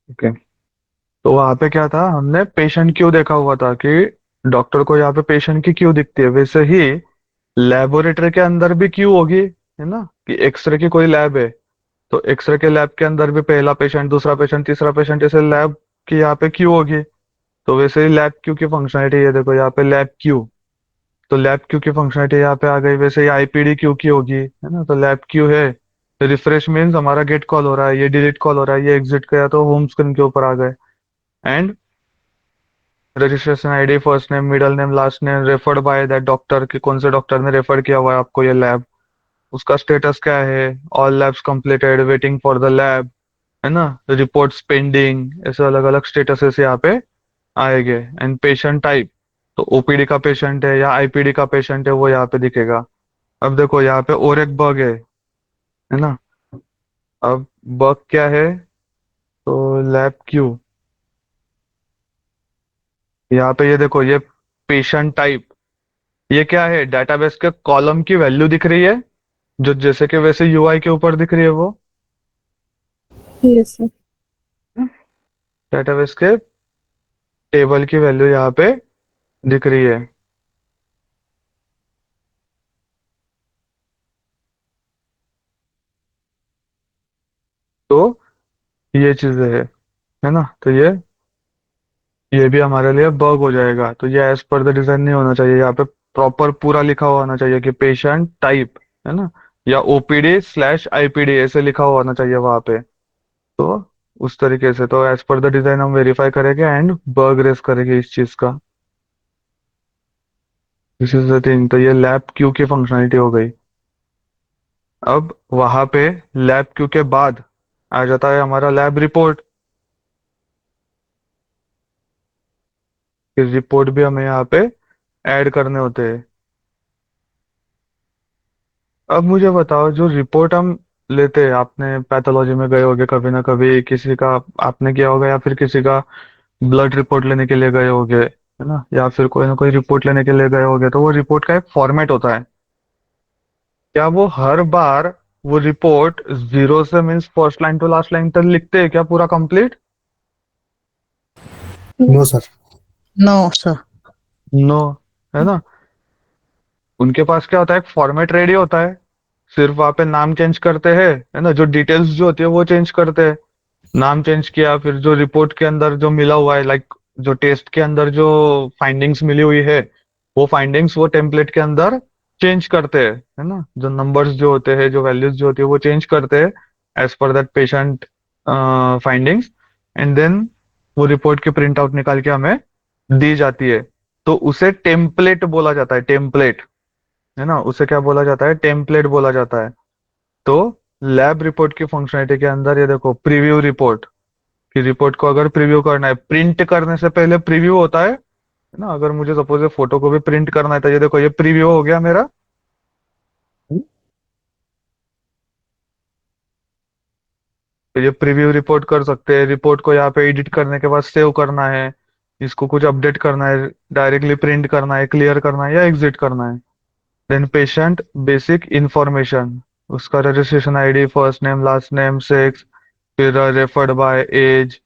ओके। तो वहां पे क्या था, हमने पेशेंट क्यू देखा हुआ था कि डॉक्टर को यहाँ पे पेशेंट की क्यू दिखती है, वैसे ही लेबोरेटरी के अंदर भी क्यू होगी, है ना, कि एक्सरे की कोई लैब है तो एक्सरे के लैब के अंदर भी पहला पेशेंट, दूसरा पेशेंट, तीसरा पेशेंट, ऐसे लैब की यहाँ पे क्यू होगी। तो वैसे ही लैब क्यू की फंक्शनलिटी, ये देखो यहाँ पे लैब क्यू, तो लैब क्यू की फंक्शनलिटी यहाँ पे आ गई। वैसे ही आईपीडी क्यू की होगी, है ना, तो लैब क्यू है, रिफ्रेश मीन्स हमारा गेट कॉल हो रहा है, ये डिलीट कॉल हो रहा है, ये एग्जिट गया तो होम स्क्रीन के ऊपर आ गए। And registration ID, first name, middle name, last name, referred by that doctor, कि कौन से डॉक्टर ने रेफर किया हुआ है आपको ये लैब, उसका स्टेटस क्या है, all labs completed, waiting for the lab, है ना, रिपोर्ट्स पेंडिंग, ऐसे अलग अलग स्टेटस यहाँ पे आएंगे। एंड पेशेंट टाइप, तो ओपीडी का पेशेंट है या आईपीडी का पेशेंट है वो यहाँ पे दिखेगा। अब देखो यहाँ पे और एक बग है ना। अब बग क्या है, तो लैब क्यू, यहाँ पे ये देखो, ये पेशेंट टाइप, ये क्या है, डेटाबेस के कॉलम की वैल्यू दिख रही है, जो जैसे कि वैसे यूआई के ऊपर दिख रही है वो Yes, sir. डेटाबेस के टेबल की वैल्यू यहाँ पे दिख रही है। तो ये चीजें है ना, तो ये भी हमारे लिए बग हो जाएगा। तो ये एज पर द डिजाइन नहीं होना चाहिए, यहाँ पे प्रॉपर पूरा लिखा हुआ होना चाहिए कि पेशेंट टाइप, है ना, या ओपीडी स्लैश आईपीडी ऐसे लिखा हुआ होना चाहिए वहां पे। तो उस तरीके से तो एज पर द डिजाइन हम वेरीफाई करेंगे एंड बग रेस करेंगे इस चीज का। This is the thing. तो ये लैब क्यू की फंक्शनलिटी हो गई। अब वहां पे लैब क्यू के बाद आ जाता है हमारा लैब रिपोर्ट। रिपोर्ट भी हमें यहाँ पे ऐड करने होते हैं। अब मुझे बताओ, जो रिपोर्ट हम लेते हैं, आपने पैथोलॉजी में गए होगे कभी ना कभी, किसी का आपने किया होगा, या फिर किसी का ब्लड रिपोर्ट लेने के लिए गए होगे, है ना, या फिर कोई ना कोई रिपोर्ट लेने के लिए गए होगे, तो वो रिपोर्ट का एक फॉर्मेट होता है। क्या वो हर बार वो रिपोर्ट जीरो से means first line to last line तक लिखते हैं क्या, पूरा complete? No sir. No, sir. No, है ना। उनके पास क्या होता है, एक फॉर्मेट रेडी होता है, सिर्फ वहां पे नाम चेंज करते हैं, है ना, जो डिटेल्स जो होती है वो चेंज करते हैं। नाम चेंज किया, फिर जो रिपोर्ट के अंदर जो मिला हुआ है, लाइक जो टेस्ट के अंदर जो फाइंडिंग्स मिली हुई है, वो फाइंडिंग्स वो टेम्पलेट के अंदर चेंज करते हैं, है ना, जो नंबर्स जो होते हैं, जो वैल्यूज जो होती है वो चेंज करते हैं as per that patient findings. And then वो रिपोर्ट की प्रिंट आउट निकाल के हमें दी जाती है। तो उसे टेम्पलेट बोला जाता है, टेम्पलेट, है ना, उसे क्या बोला जाता है, टेम्पलेट बोला जाता है। तो लैब रिपोर्ट की फंक्शनलिटी के अंदर ये देखो, प्रीव्यू रिपोर्ट, कि रिपोर्ट को अगर प्रीव्यू करना है, प्रिंट करने से पहले प्रीव्यू होता है ना। अगर मुझे सपोज फोटो को भी प्रिंट करना है तो ये देखो, ये प्रीव्यू हो गया मेरा। तो ये प्रीव्यू रिपोर्ट कर सकते हैं। रिपोर्ट को यहाँ पे एडिट करने के बाद सेव करना है, इसको कुछ अपडेट करना है, डायरेक्टली प्रिंट करना है, क्लियर करना है या एग्जिट करना है। देन पेशेंट बेसिक इंफॉर्मेशन, उसका registration ID, first name, last name, sex, फिर referred by age.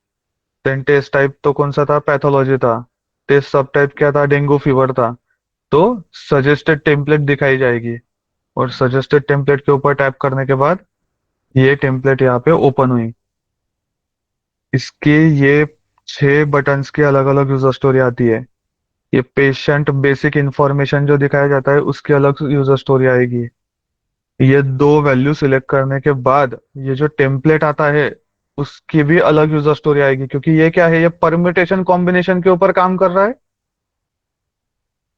Then test type तो कौन सा था, पैथोलॉजी था। टेस्ट सब टाइप क्या था, डेंगू फीवर था। तो सजेस्टेड टेम्पलेट दिखाई जाएगी, और सजेस्टेड टेम्पलेट के ऊपर टैप करने के बाद ये टेम्पलेट यहाँ पे ओपन हुई। इसके ये 6 बटन्स की अलग अलग यूजर स्टोरी आती है। ये पेशेंट बेसिक इंफॉर्मेशन जो दिखाया जाता है उसकी अलग यूजर स्टोरी आएगी। ये दो वैल्यू सिलेक्ट करने के बाद ये जो टेम्पलेट आता है उसकी भी अलग यूजर स्टोरी आएगी, क्योंकि ये क्या है, ये परम्यूटेशन कॉम्बिनेशन के ऊपर काम कर रहा है।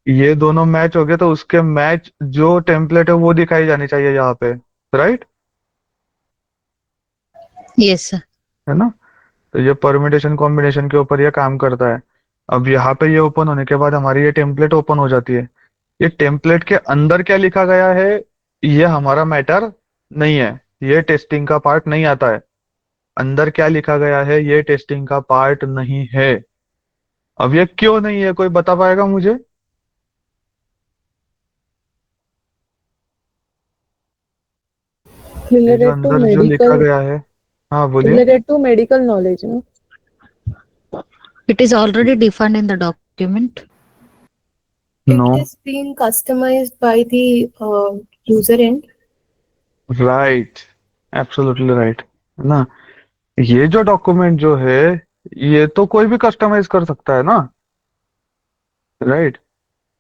ये दोनों मैच हो गए तो उसके मैच जो टेम्पलेट है वो दिखाई जानी चाहिए यहाँ पे, राइट? Yes, sir. है ना? तो ये परम्यूटेशन कॉम्बिनेशन के ऊपर ये काम करता है। अब यहाँ पे ये ओपन होने के बाद हमारी ये टेम्पलेट ओपन हो जाती है। ये टेम्पलेट के अंदर क्या लिखा गया है ये हमारा मैटर नहीं है, ये टेस्टिंग का पार्ट नहीं आता है। अंदर क्या लिखा गया है ये टेस्टिंग का पार्ट नहीं है। अब ये क्यों नहीं है, कोई बता पाएगा मुझे? ये जो Related to अंदर जो लिखा medical, गया है, हाँ बोलिए। related to medical knowledge, no? It is already defined in the document. No, It is being customized by the user end. Right, absolutely right, है ना? ये जो डॉक्यूमेंट जो है ये तो कोई भी कस्टमाइज कर सकता है ना, राइट?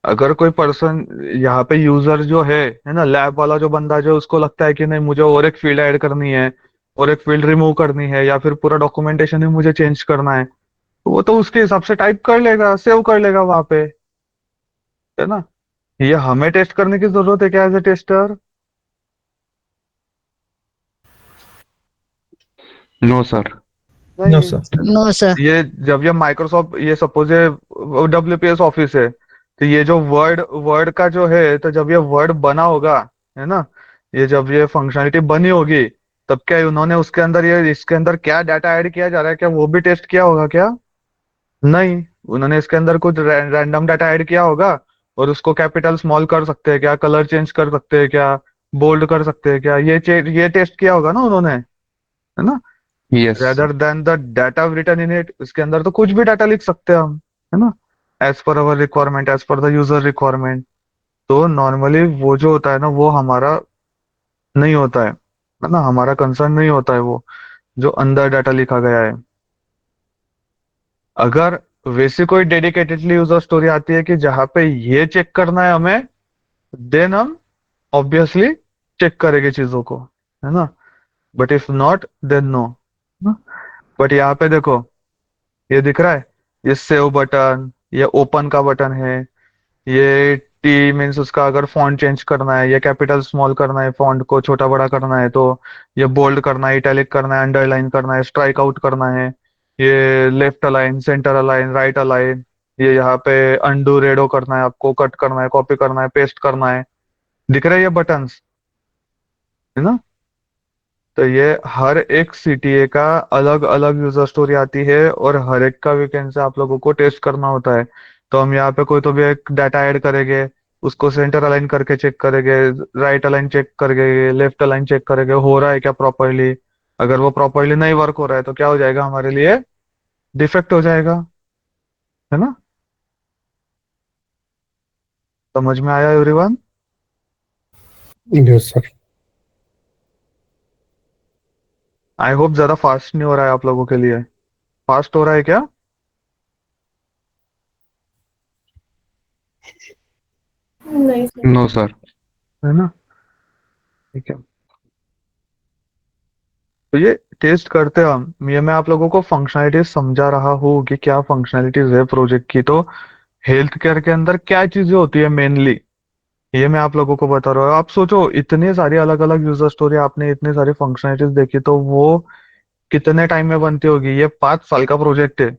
अगर कोई पर्सन यहाँ पे यूजर जो है ना, लैब वाला जो बंदा जो उसको लगता है कि नहीं मुझे और एक फील्ड ऐड करनी है और एक फील्ड रिमूव करनी है या फिर पूरा डॉक्यूमेंटेशन ही मुझे चेंज करना है, तो वो तो उसके हिसाब से टाइप कर लेगा, सेव कर लेगा वहां पे, है ना? ये हमें टेस्ट करने की जरूरत है क्या as a tester? No sir. No नहीं। सर। No, sir. ये जब ये माइक्रोसॉफ्ट ये सपोज ये WPS ऑफिस है, तो ये जो वर्ड वर्ड का जो है, तो जब ये वर्ड बना होगा, है ना, ये जब ये फंक्शनलिटी बनी होगी तब क्या उन्होंने उसके अंदर ये इसके अंदर क्या डाटा ऐड किया जा रहा है क्या वो भी टेस्ट किया होगा क्या? नहीं, उन्होंने इसके अंदर कुछ रैंडम डाटा ऐड किया होगा और उसको कैपिटल स्मॉल कर सकते हैं क्या, कलर चेंज कर सकते हैं क्या, बोल्ड कर सकते हैं क्या, ये टेस्ट किया होगा ना उन्होंने, है ना? Yes. Rather than the data written in it, इसके अंदर तो कुछ भी डाटा लिख सकते हैं हम, है ना? As per our requirement, as per the user requirement. तो नॉर्मली वो जो होता है ना वो हमारा नहीं होता है ना? हमारा कंसर्न नहीं होता है वो जो अंदर डाटा लिखा गया है। अगर वैसी कोई डेडिकेटेडली यूजर स्टोरी आती है कि जहां पे ये चेक करना है हमें, देन हम ऑब्वियसली चेक करेंगे चीजों को, है ना? But if not then no. But यहाँ पे देखो, ये दिख रहा है, ये सेव बटन, ये ओपन का बटन है, ये टी मीन्स उसका अगर फॉन्ट चेंज करना है, ये कैपिटल स्मॉल करना है, फॉन्ट को छोटा बड़ा करना है, तो ये बोल्ड करना है, इटैलिक करना है, अंडरलाइन करना है, स्ट्राइक आउट करना है, ये left align, centre align, right align, ये यहाँ पे अंडू रेडो करना है, आपको कट करना है, कॉपी करना है, पेस्ट करना है। दिख रहे हैं ये बटन्स, है ना? तो ये हर एक CTA का अलग अलग यूजर स्टोरी आती है और हर एक का वैकेंसी आप लोगों को टेस्ट करना होता है। तो हम यहाँ पे कोई तो भी एक डाटा ऐड करेंगे, उसको सेंटर अलाइन करके चेक करेंगे, राइट अलाइन चेक करेंगे, लेफ्ट अलाइन चेक करेंगे, हो रहा है क्या प्रॉपरली। अगर वो प्रॉपरली नहीं वर्क हो रहा है तो क्या हो जाएगा हमारे लिए, डिफेक्ट हो जाएगा, है ना? समझ में आया everyone? Yes sir. I hope ज्यादा फास्ट नहीं हो रहा है आप लोगों के लिए। फास्ट हो रहा है क्या? नहीं sir. No sir. है ना? ठीक है। तो ये टेस्ट करते हैं हम, ये मैं आप लोगों को फंक्शनैलिटीज समझा रहा हूँ कि क्या फंक्शनैलिटीज है प्रोजेक्ट की। तो हेल्थ केयर के अंदर क्या चीजें होती है मेनली, ये मैं आप लोगों को बता रहा हूँ। आप सोचो इतने सारी अलग अलग यूजर स्टोरी, आपने इतने सारी फंक्शनैलिटीज देखी, तो वो कितने टाइम में बनती होगी? ये 5 साल का प्रोजेक्ट है।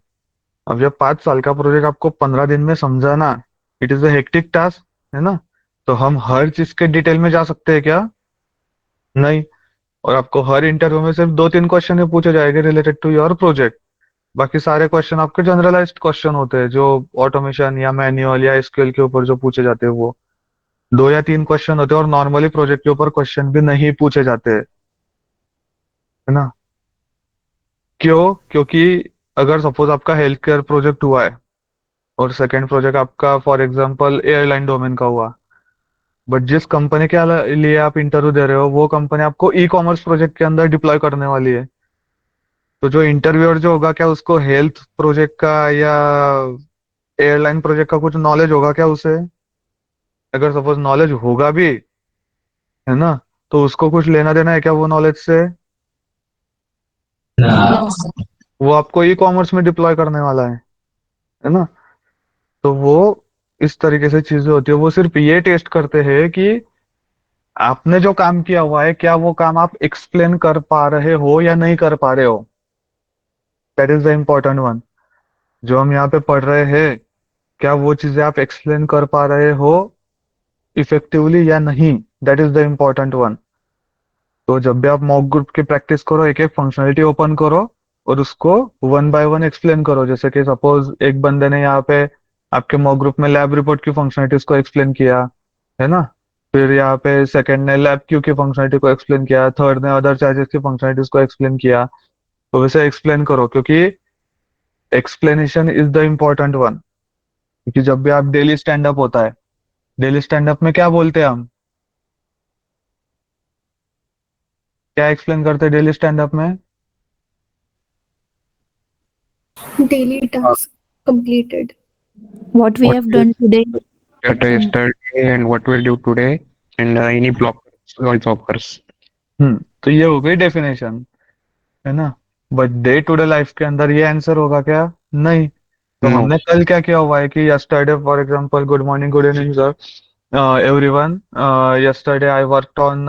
अब ये 5 साल का प्रोजेक्ट आपको 15 दिन में समझाना, it is a hectic task, है ना? तो हम हर चीज के डिटेल में जा सकते हैं क्या? नहीं। और आपको हर इंटरव्यू में सिर्फ 2-3 क्वेश्चन ही पूछे जाएंगे रिलेटेड टू योर प्रोजेक्ट। बाकी सारे क्वेश्चन आपके जनरलाइज्ड क्वेश्चन होते हैं जो ऑटोमेशन या मैन्युअल या SQL के ऊपर जो पूछे जाते हैं, वो 2 या 3 क्वेश्चन होते हैं और नॉर्मली प्रोजेक्ट के ऊपर क्वेश्चन भी नहीं पूछे जाते हैं, है ना? क्यों? क्योंकि अगर सपोज आपका हेल्थ केयर प्रोजेक्ट हुआ है और सेकंड प्रोजेक्ट आपका फॉर एग्जांपल एयरलाइन डोमेन का हुआ, बट जिस कंपनी के लिए आप इंटरव्यू दे रहे हो वो कंपनी आपको E-कॉमर्स प्रोजेक्ट के अंदर डिप्लॉय करने वाली है। तो जो इंटरव्यूअर जो होगा, क्या उसको हेल्थ प्रोजेक्ट का या एयरलाइन प्रोजेक्ट का कुछ नॉलेज होगा क्या उसे? अगर सपोज नॉलेज होगा भी, है ना, तो उसको कुछ लेना देना है क्या वो नॉलेज से? No, sir. वो आपको E-कॉमर्स में डिप्लॉय करने वाला है ना? तो वो इस तरीके से चीजें होती है। वो सिर्फ ये टेस्ट करते हैं कि आपने जो काम किया हुआ है क्या वो काम आप एक्सप्लेन कर पा रहे हो या नहीं कर पा रहे हो। That is the important one. जो हम यहाँ पे पढ़ रहे हैं क्या वो चीजें आप एक्सप्लेन कर पा रहे हो इफेक्टिवली या नहीं। That is the important one. तो जब भी आप मॉक ग्रुप की प्रैक्टिस करो एक एक फंक्शनलिटी ओपन करो और उसको वन बाय वन एक्सप्लेन करो। जैसे कि सपोज एक बंदे ने यहाँ पे आपके मॉक ग्रुप में लैब रिपोर्ट की फंक्शनलिटीज को एक्सप्लेन किया है ना। फिर यहाँ पे सेकंड ने लैब क्यू की फंक्शनलिटी को एक्सप्लेन किया, थर्ड ने अदर चार्जेस की फंक्शनलिटीज को एक्सप्लेन किया। तो वैसे एक्सप्लेन करो क्योंकि explanation is the important one. क्योंकि जब भी आप डेली स्टैंड अप होता है, डेली स्टैंड अप में क्या बोलते हैं हम, क्या एक्सप्लेन करते हैं डेली स्टैंड अप में? Daily task completed. What we What have we done today. did yesterday and what we'll do today, and any blockers or blockers. तो ये हो गई डेफिनेशन, है ना। But day to day life के अंदर ये आंसर होगा क्या? नहीं। तो No. हमने कल क्या किया हुआ है कि yesterday for example, good morning, good evening sir, everyone. Yesterday I worked on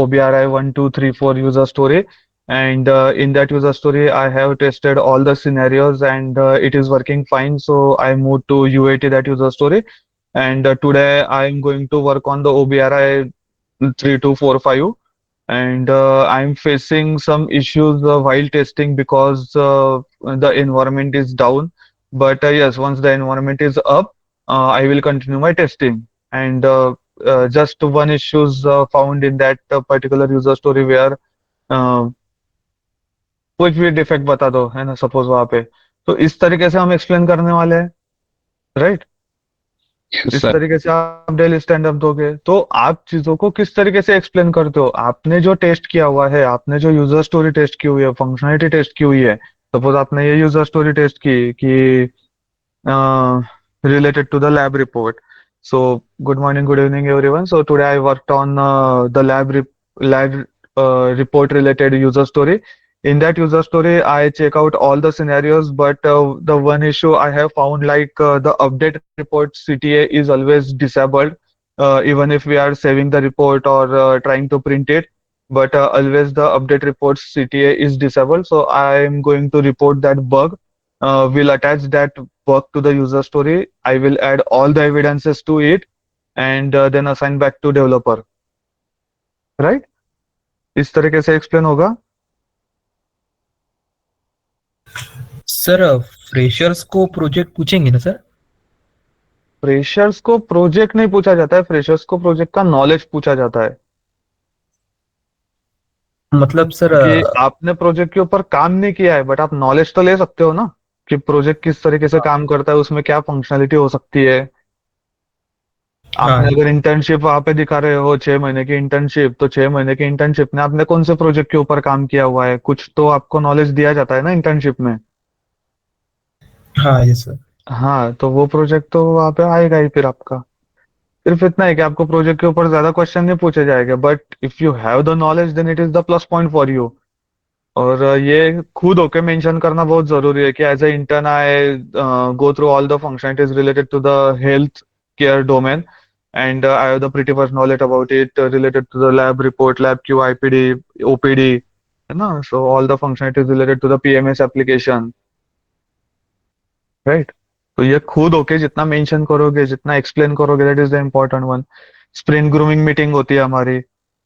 OBRI 1234 user story, and in that user story I have tested all the scenarios, and it is working fine. So I moved to UAT that user story, and today I am going to work on the OBRI 3245, and I'm facing some issues while testing because the environment is down. But yes, once the environment is up, I will continue my testing. And just one issues found in that particular user story where uh, कुछ भी defect बता दो, है ना, suppose वहां पे। तो इस तरीके से हम एक्सप्लेन करने वाले हैं, राइट। Yes, इस sir. तरीके से आप डेली स्टैंड अप दोगे तो आप चीजों को किस तरीके से एक्सप्लेन करते हो। आपने जो टेस्ट किया हुआ है, आपने जो यूजर स्टोरी टेस्ट की हुई है, फंक्शनलिटी टेस्ट की हुई है, सपोज आपने ये यूजर स्टोरी टेस्ट की कि related to the lab report. So, good morning, good evening, everyone. So today I worked on the lab report related user story. In that user story, I check out all the scenarios, but the one issue I have found, like the update report CTA is always disabled, even if we are saving the report or trying to print it. But always the update report CTA is disabled. So I am going to report that bug. We'll attach that work to the user story. I will add all the evidences to it and then assign back to developer. Right? इस तरीके से explain होगा। Sir freshers को project पूछेंगे ना sir? Freshers को project नहीं पूछा जाता है, फ्रेशर्स को प्रोजेक्ट का नॉलेज पूछा जाता है। मतलब सर कि आपने प्रोजेक्ट के ऊपर काम नहीं किया है बट आप नॉलेज तो ले सकते हो ना कि प्रोजेक्ट किस तरीके से काम करता है, उसमें क्या फंक्शनलिटी हो सकती है। आपने अगर इंटर्नशिप वहां पे दिखा रहे हो 6 महीने की इंटर्नशिप, तो 6 महीने की इंटर्नशिप में आपने कौन से प्रोजेक्ट के ऊपर काम किया हुआ है, कुछ तो आपको नॉलेज दिया जाता है ना इंटर्नशिप में। हाँ यस सर। हाँ, तो वो प्रोजेक्ट तो वहां पे आएगा ही फिर आपका। सिर्फ इतना है कि आपको प्रोजेक्ट के ऊपर ज्यादा क्वेश्चन नहीं पूछे जाएंगे, but if you have the knowledge then it is the plus point for you. और ये खुद होके मेंशन करना बहुत जरूरी है कि as a intern I go through all the functionalities related to the health care domain, and I have the pretty much knowledge about it related to the lab report, lab Q, IPD, OPD, है ना। So all the functionalities related to the PMS application, right? तो ये खुद होके जितना mention करोगे, जितना explain करोगे, that is the important one. Sprint grooming meeting होती है हमारी,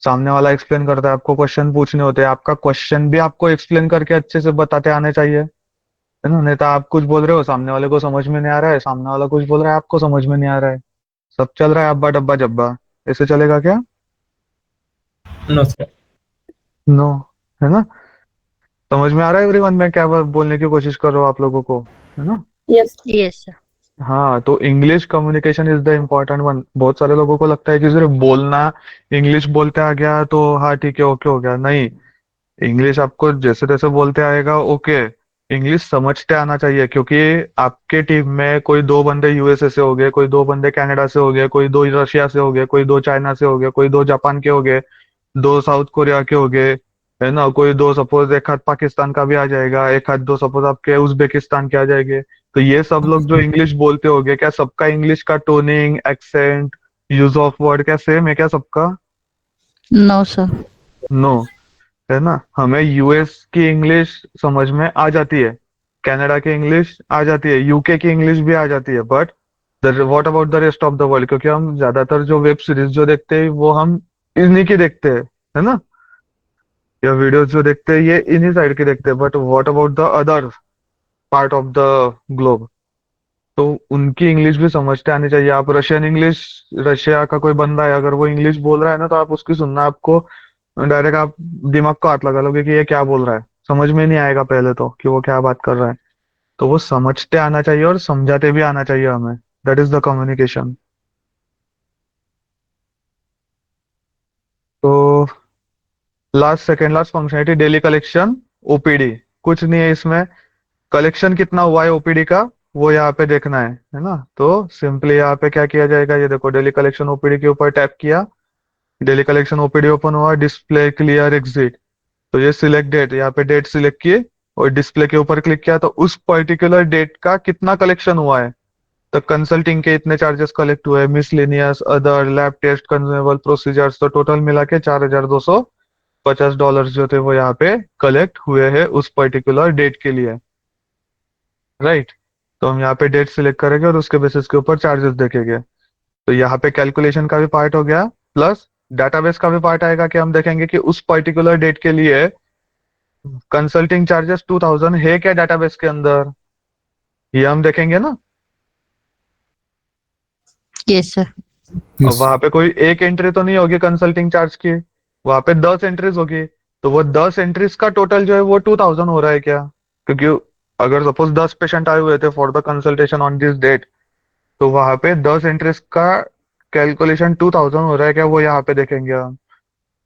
सामने वाला एक्सप्लेन करता है, आपको क्वेश्चन पूछने होते हैं, आपका क्वेश्चन भी आपको एक्सप्लेन करके अच्छे से बताते आने चाहिए, है ना। नहीं तो आप कुछ बोल रहे हो, सामने वाले को समझ में नहीं आ रहा है, सामने वाला कुछ बोल रहा है, आपको समझ में नहीं आ रहा है, सब चल रहा है अब्बा डब्बा जब्बा। ऐसे चलेगा क्या? No sir. नो, है ना। समझ में आ रहा है एवरीवन मैं क्या बोलने की कोशिश कर रहा हूँ आप लोगों को, है ना। Yes. Yes, sir. हाँ, तो English communication is the important one. बहुत सारे लोगों को लगता है कि सिर्फ बोलना, इंग्लिश बोलते आ गया तो हाँ ठीक है, ओके हो गया। नहीं, इंग्लिश आपको जैसे तैसे बोलते आएगा, ओके। इंग्लिश समझते आना चाहिए, क्योंकि आपके टीम में कोई 2 बंदे यूएसए से हो गए, कोई 2 बंदे कनाडा से हो गए, कोई 2 रशिया से हो गए, कोई 2 चाइना से हो गए, कोई 2 जापान के हो गए, 2 साउथ कोरिया के हो गए, है ना। कोई 2 सपोज एक हाथ पाकिस्तान का भी आ जाएगा, एक हाथ 2 सपोज आपके उज्बेकिस्तान के आ जाएंगे। तो ये सब लोग जो इंग्लिश बोलते होगे, क्या सबका इंग्लिश का toning, accent, use of word क्या सेम है क्या सबका? No, sir. नो, है ना। हमें यूएस की इंग्लिश समझ में आ जाती है, कनाडा की इंग्लिश आ जाती है, यूके की इंग्लिश भी आ जाती है, but what about the rest of the world? क्योंकि हम ज्यादातर जो वेब सीरीज जो देखते हैं वो हम इन्हीं की देखते हैं, है ना, या वीडियोस जो देखते हैं ये इन्हीं साइड की देखते हैं, but what about the other part of the globe? तो उनकी इंग्लिश भी समझते आनी चाहिए। आप रशियन इंग्लिश, रशिया का कोई बंदा है अगर वो इंग्लिश बोल रहा है ना, तो आप उसकी सुनना, आपको डायरेक्ट आप दिमाग को हाथ लगा लोगे कि ये क्या बोल रहा है, समझ में नहीं आएगा पहले तो कि वो क्या बात कर रहा है। तो वो समझते आना चाहिए और समझाते भी आना चाहिए हमें। That is the communication. तो second last functionality, daily collection OPD. कुछ नहीं है इसमें, कलेक्शन कितना हुआ है ओपीडी का वो यहाँ पे देखना है ना। तो सिंपली यहाँ पे क्या किया जाएगा, ये देखो डेली कलेक्शन ओपीडी के ऊपर टैप किया, डेली कलेक्शन ओपीडी ओपन हुआ, डिस्प्ले क्लियर एग्जिट। तो ये सिलेक्ट डेट, यहाँ पे डेट सिलेक्ट की और डिस्प्ले के ऊपर क्लिक किया, तो उस पर्टिकुलर डेट का कितना कलेक्शन हुआ है। तो कंसल्टिंग के इतने चार्जेस कलेक्ट हुए, miscellaneous, other, lab test, consumable, procedures, तो टोटल मिला के $4,250 जो थे वो यहाँ पे कलेक्ट हुए हैं उस पर्टिकुलर डेट के लिए, राइट। तो हम यहाँ पे डेट सिलेक्ट करेंगे और उसके बेसिस के ऊपर चार्जेस देखेंगे। तो यहाँ पे कैलकुलेशन का भी पार्ट हो गया, प्लस डाटाबेस का भी पार्ट आएगा कि हम देखेंगे कि उस पर्टिकुलर डेट के लिए कंसल्टिंग चार्जेस 2000 है क्या डाटाबेस के अंदर, ये हम देखेंगे ना। Yes, sir. अब वहां पे कोई एक एंट्री तो नहीं होगी कंसल्टिंग चार्ज की, वहां पे 10 एंट्रीज होगी। तो वो 10 एंट्रीज का टोटल जो है वो 2000 हो रहा है क्या? क्योंकि अगर सपोज 10 पेशेंट आए हुए थे for the consultation on this date, तो वहां पे 10 एंट्रीज का कैलकुलेशन 2000 हो रहा है क्या, वो यहाँ पे देखेंगे हम,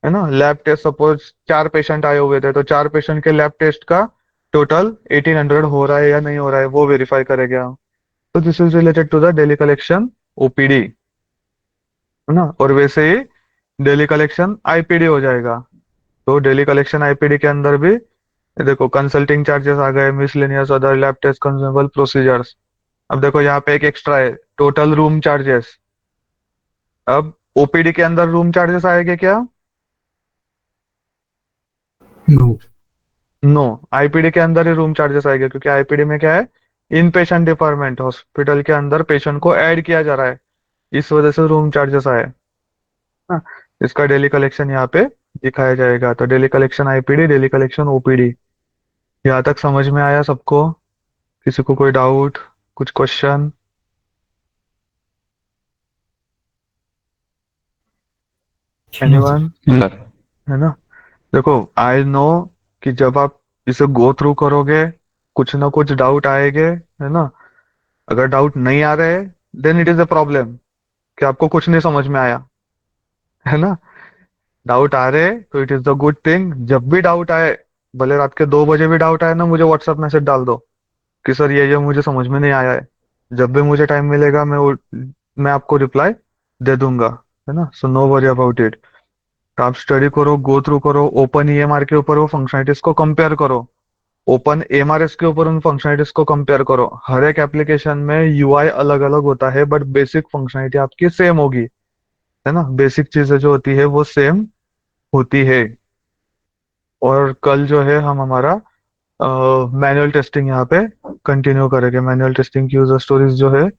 है ना। लैब टेस्ट, सपोज 4 पेशेंट आए हुए थे, तो 4 पेशेंट के लैब टेस्ट का टोटल 1800 हो रहा है या नहीं हो रहा है वो वेरीफाई करेंगे हम। तो this is related to the daily collection OPD, है ना। और वैसे ही डेली कलेक्शन आईपीडी हो जाएगा। तो डेली कलेक्शन आईपीडी के अंदर भी देखो कंसल्टिंग चार्जेस आ गए, miscellaneous, other, lab test, consumable, procedures. अब देखो यहाँ पे एक एक्स्ट्रा है, टोटल रूम चार्जेस। अब ओपीडी के अंदर रूम चार्जेस आएंगे क्या? नो। नो, आईपीडी के अंदर ही रूम चार्जेस आएंगे, क्योंकि आईपीडी में क्या है, इन पेशेंट डिपार्टमेंट, हॉस्पिटल के अंदर पेशेंट को ऐड किया जा रहा है, इस वजह से रूम चार्जेस आए। हाँ, इसका डेली कलेक्शन यहाँ पे दिखाया जाएगा। तो daily collection IPD, daily collection OPD. यहाँ तक समझ में आया सबको? किसी को कोई डाउट, कुछ क्वेश्चन? एनीवन? सर है ना। देखो आई नो कि जब आप इसे गो थ्रू करोगे कुछ ना कुछ डाउट आएंगे, है ना। अगर डाउट नहीं आ रहे then it is a problem कि आपको कुछ नहीं समझ में आया, है ना। डाउट आ रहे तो it is the good thing. जब भी डाउट आए, भले रात के 2 बजे भी डाउट आए ना, मुझे व्हाट्सएप मैसेज डाल दो कि सर ये मुझे समझ में नहीं आया है। जब भी मुझे टाइम मिलेगा मैं आपको रिप्लाई दे दूंगा, है ना। So no worry about it. तो आप स्टडी करो, गो थ्रू करो, ओपन ईएमआर के ऊपर वो फंक्शनलिटीज को कंपेयर करो, ओपन एमआरएस के ऊपर उन फंक्शनलिटीज को कंपेयर करो। हर एक एप्लीकेशन में यूआई अलग अलग होता है, बट बेसिक फंक्शनलिटी आपकी सेम होगी, है ना। बेसिक चीजें जो होती है वो सेम होती है। और कल जो है हम हमारा मैनुअल टेस्टिंग यहाँ पे कंटिन्यू करेंगे। मैनुअल टेस्टिंग की यूजर स्टोरीज जो है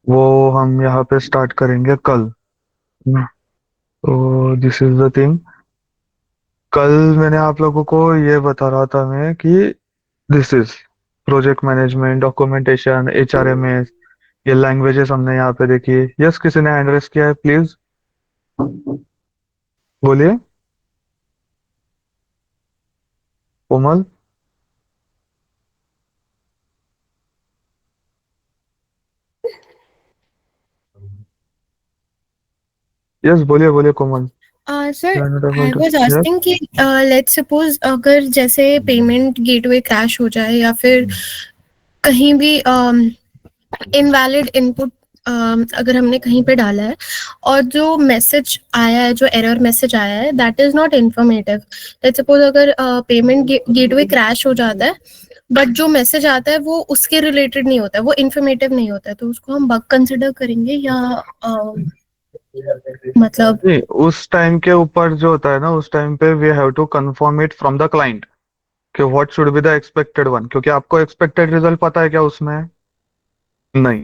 वो हम यहाँ पे स्टार्ट करेंगे कल। तो दिस इज द थिंग। कल मैंने आप लोगों को ये बता रहा था मैं कि this is project management, documentation, HRMS, ये लैंग्वेजेस हमने यहाँ पे देखी। यस, किसी ने हैंड रेस किया है, प्लीज बोलिए। कोमल? यस, बोलिए बोलिए कोमल। Sir, You are not able I to- was Yes? asking कि let's suppose अगर जैसे पेमेंट गेटवे क्रैश हो जाए या फिर कहीं भी इनवैलिड इनपुट अगर हमने कहीं पे डाला है और जो मैसेज आया है, जो एरर मैसेज आया है, that is not informative. Let's suppose अगर पेमेंट गेटवे क्रैश हो जाता है बट जो मैसेज आता है वो उसके रिलेटेड नहीं होता है, वो इंफॉर्मेटिव नहीं होता है, तो उसको हम बग कंसिडर करेंगे या मतलब नहीं, उस टाइम के ऊपर जो होता है ना, उस टाइम पे we have to confirm it from the client कि what should be the expected one, क्योंकि आपको एक्सपेक्टेड रिजल्ट पता है क्या उसमें? नहीं,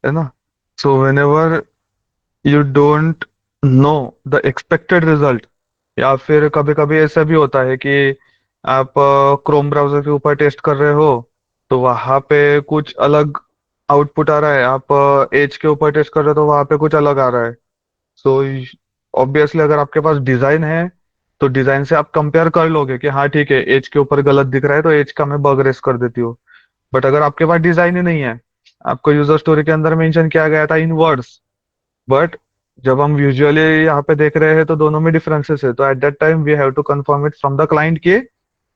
है ना? So when ever you don't know the expected result, या फिर कभी कभी ऐसा भी होता है कि आप क्रोम ब्राउजर के ऊपर टेस्ट कर रहे हो तो वहां पे कुछ अलग आउटपुट आ रहा है, आप एज के ऊपर टेस्ट कर रहे हो तो वहां पे कुछ अलग आ रहा है। सो ऑब्वियसली अगर आपके पास डिजाइन है तो डिजाइन से आप कंपेयर कर लोगे कि हाँ ठीक है, एज के ऊपर गलत दिख रहा है तो एज का मैं बग रेस कर देती हूँ। बट अगर आपके पास डिजाइन ही नहीं है, आपको यूजर स्टोरी के अंदर मेंशन किया गया था इन वर्ड्स, बट जब हम यूजुअली यहाँ पे देख रहे हैं तो दोनों में डिफरेंसेस है, तो at that time we have to confirm it from the client कि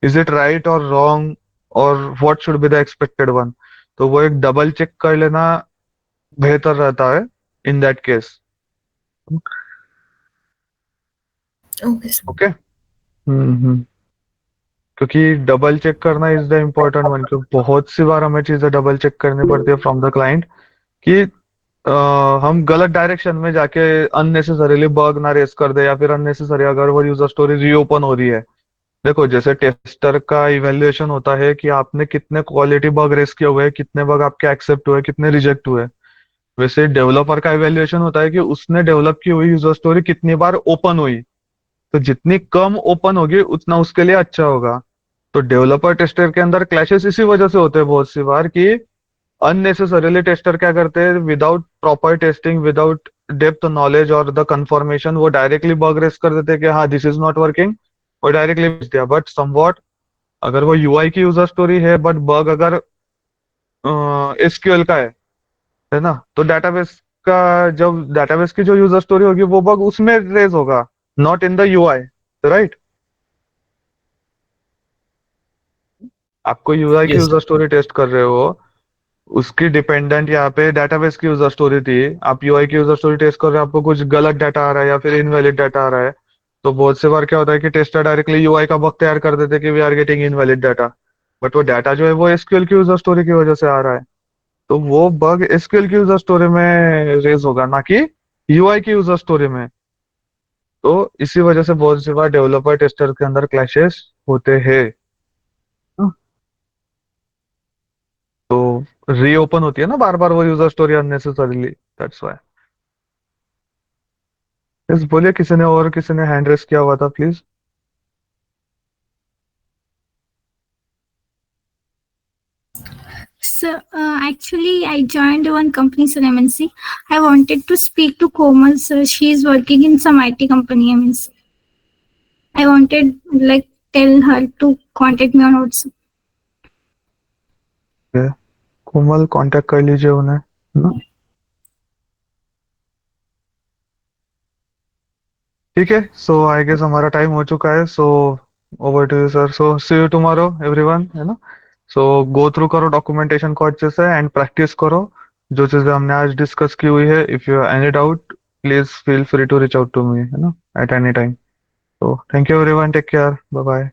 इज इट राइट और रॉन्ग, और what should be the expected one. तो वो एक डबल चेक कर लेना बेहतर रहता है in that case. Okay okay. Hmm. क्योंकि डबल चेक करना इज द इम्पोर्टेंट वन, क्योंकि बहुत सी बार हमें चीजें डबल चेक करनी पड़ती है फ्रॉम द क्लाइंट कि हम गलत डायरेक्शन में जाके अननेसेसरीली बग ना रेस कर दे, या फिर अननेसेसरी अगर वो यूजर स्टोरी रीओपन हो रही है। देखो, जैसे टेस्टर का इवेल्युएशन होता है कि आपने कितने क्वालिटी बग रेस किए हुए हैं, कितने बग आपके एक्सेप्ट हुए, कितने रिजेक्ट हुए, वैसे डेवलपर का इवेल्युएशन होता है कि उसने डेवलप की हुई यूजर स्टोरी कितनी बार ओपन हुई। तो जितनी कम ओपन होगी उतना उसके लिए अच्छा होगा। तो डेवलपर टेस्टर के अंदर क्लैशेस इसी वजह से होते हैं बहुत सी बार कि अननेसेसरीली टेस्टर क्या करते हैं, without proper testing, without depth knowledge और द कंफर्मेशन, वो डायरेक्टली बग रेस कर देते हैं कि हाँ दिस इज नॉट वर्किंग, और डायरेक्टली भेज दिया। बट समवॉट अगर वो यूआई की यूजर स्टोरी है बट बग अगर एसक्यूएल का है ना, तो डेटाबेस का, जब डेटाबेस की जो यूजर स्टोरी होगी वो बग उसमें रेज होगा, not in the UI, right? आपको यूआई की यस यूजर स्टोरी टेस्ट कर रहे हो, उसकी डिपेंडेंट यहाँ पे डेटाबेस की यूजर स्टोरी थी, आप यूआई की यूजर स्टोरी टेस्ट कर रहे हो, आपको कुछ गलत डाटा आ रहा है या फिर इनवैलिड डाटा आ रहा है, तो बहुत से बार क्या होता है कि टेस्टर डायरेक्टली यूआई का बग तैयार कर देते हैं कि we are getting invalid data, but वो डाटा जो है वो एसक्यूएल की यूजर स्टोरी की वजह से आ रहा है। तो वो बग एसक्यूएल की यूजर स्टोरी में रेज होगा, ना कि यूआई की यूजर स्टोरी में। तो इसी वजह से बहुत सी बार डेवलपर टेस्टर के अंदर क्लैशेस होते हैं। तो रीओपन होती है ना बार बार वो user story unnecessarily, that's why. Yes, बोलिए, किसी ने और किसी ने हैंड रेस किया हुआ था, please. So, actually, I joined one company, so MNC. I wanted to speak to Komal, sir. She is working in some IT company, MNC. I wanted, like, tell her to contact me on WhatsApp. Komal, contact कर लीजिए उन्हें, है ना? ठीक है, सो I guess हमारा time हो चुका है, so over to you sir. So see you tomorrow everyone, है ना? सो गो थ्रू करो डॉक्यूमेंटेशन को अच्छे से एंड प्रैक्टिस करो जो चीजें हमने आज डिस्कस की हुई है। If you any doubt please feel free to reach out to me, है ना, एट एनी टाइम। तो thank you everyone, take care, bye bye.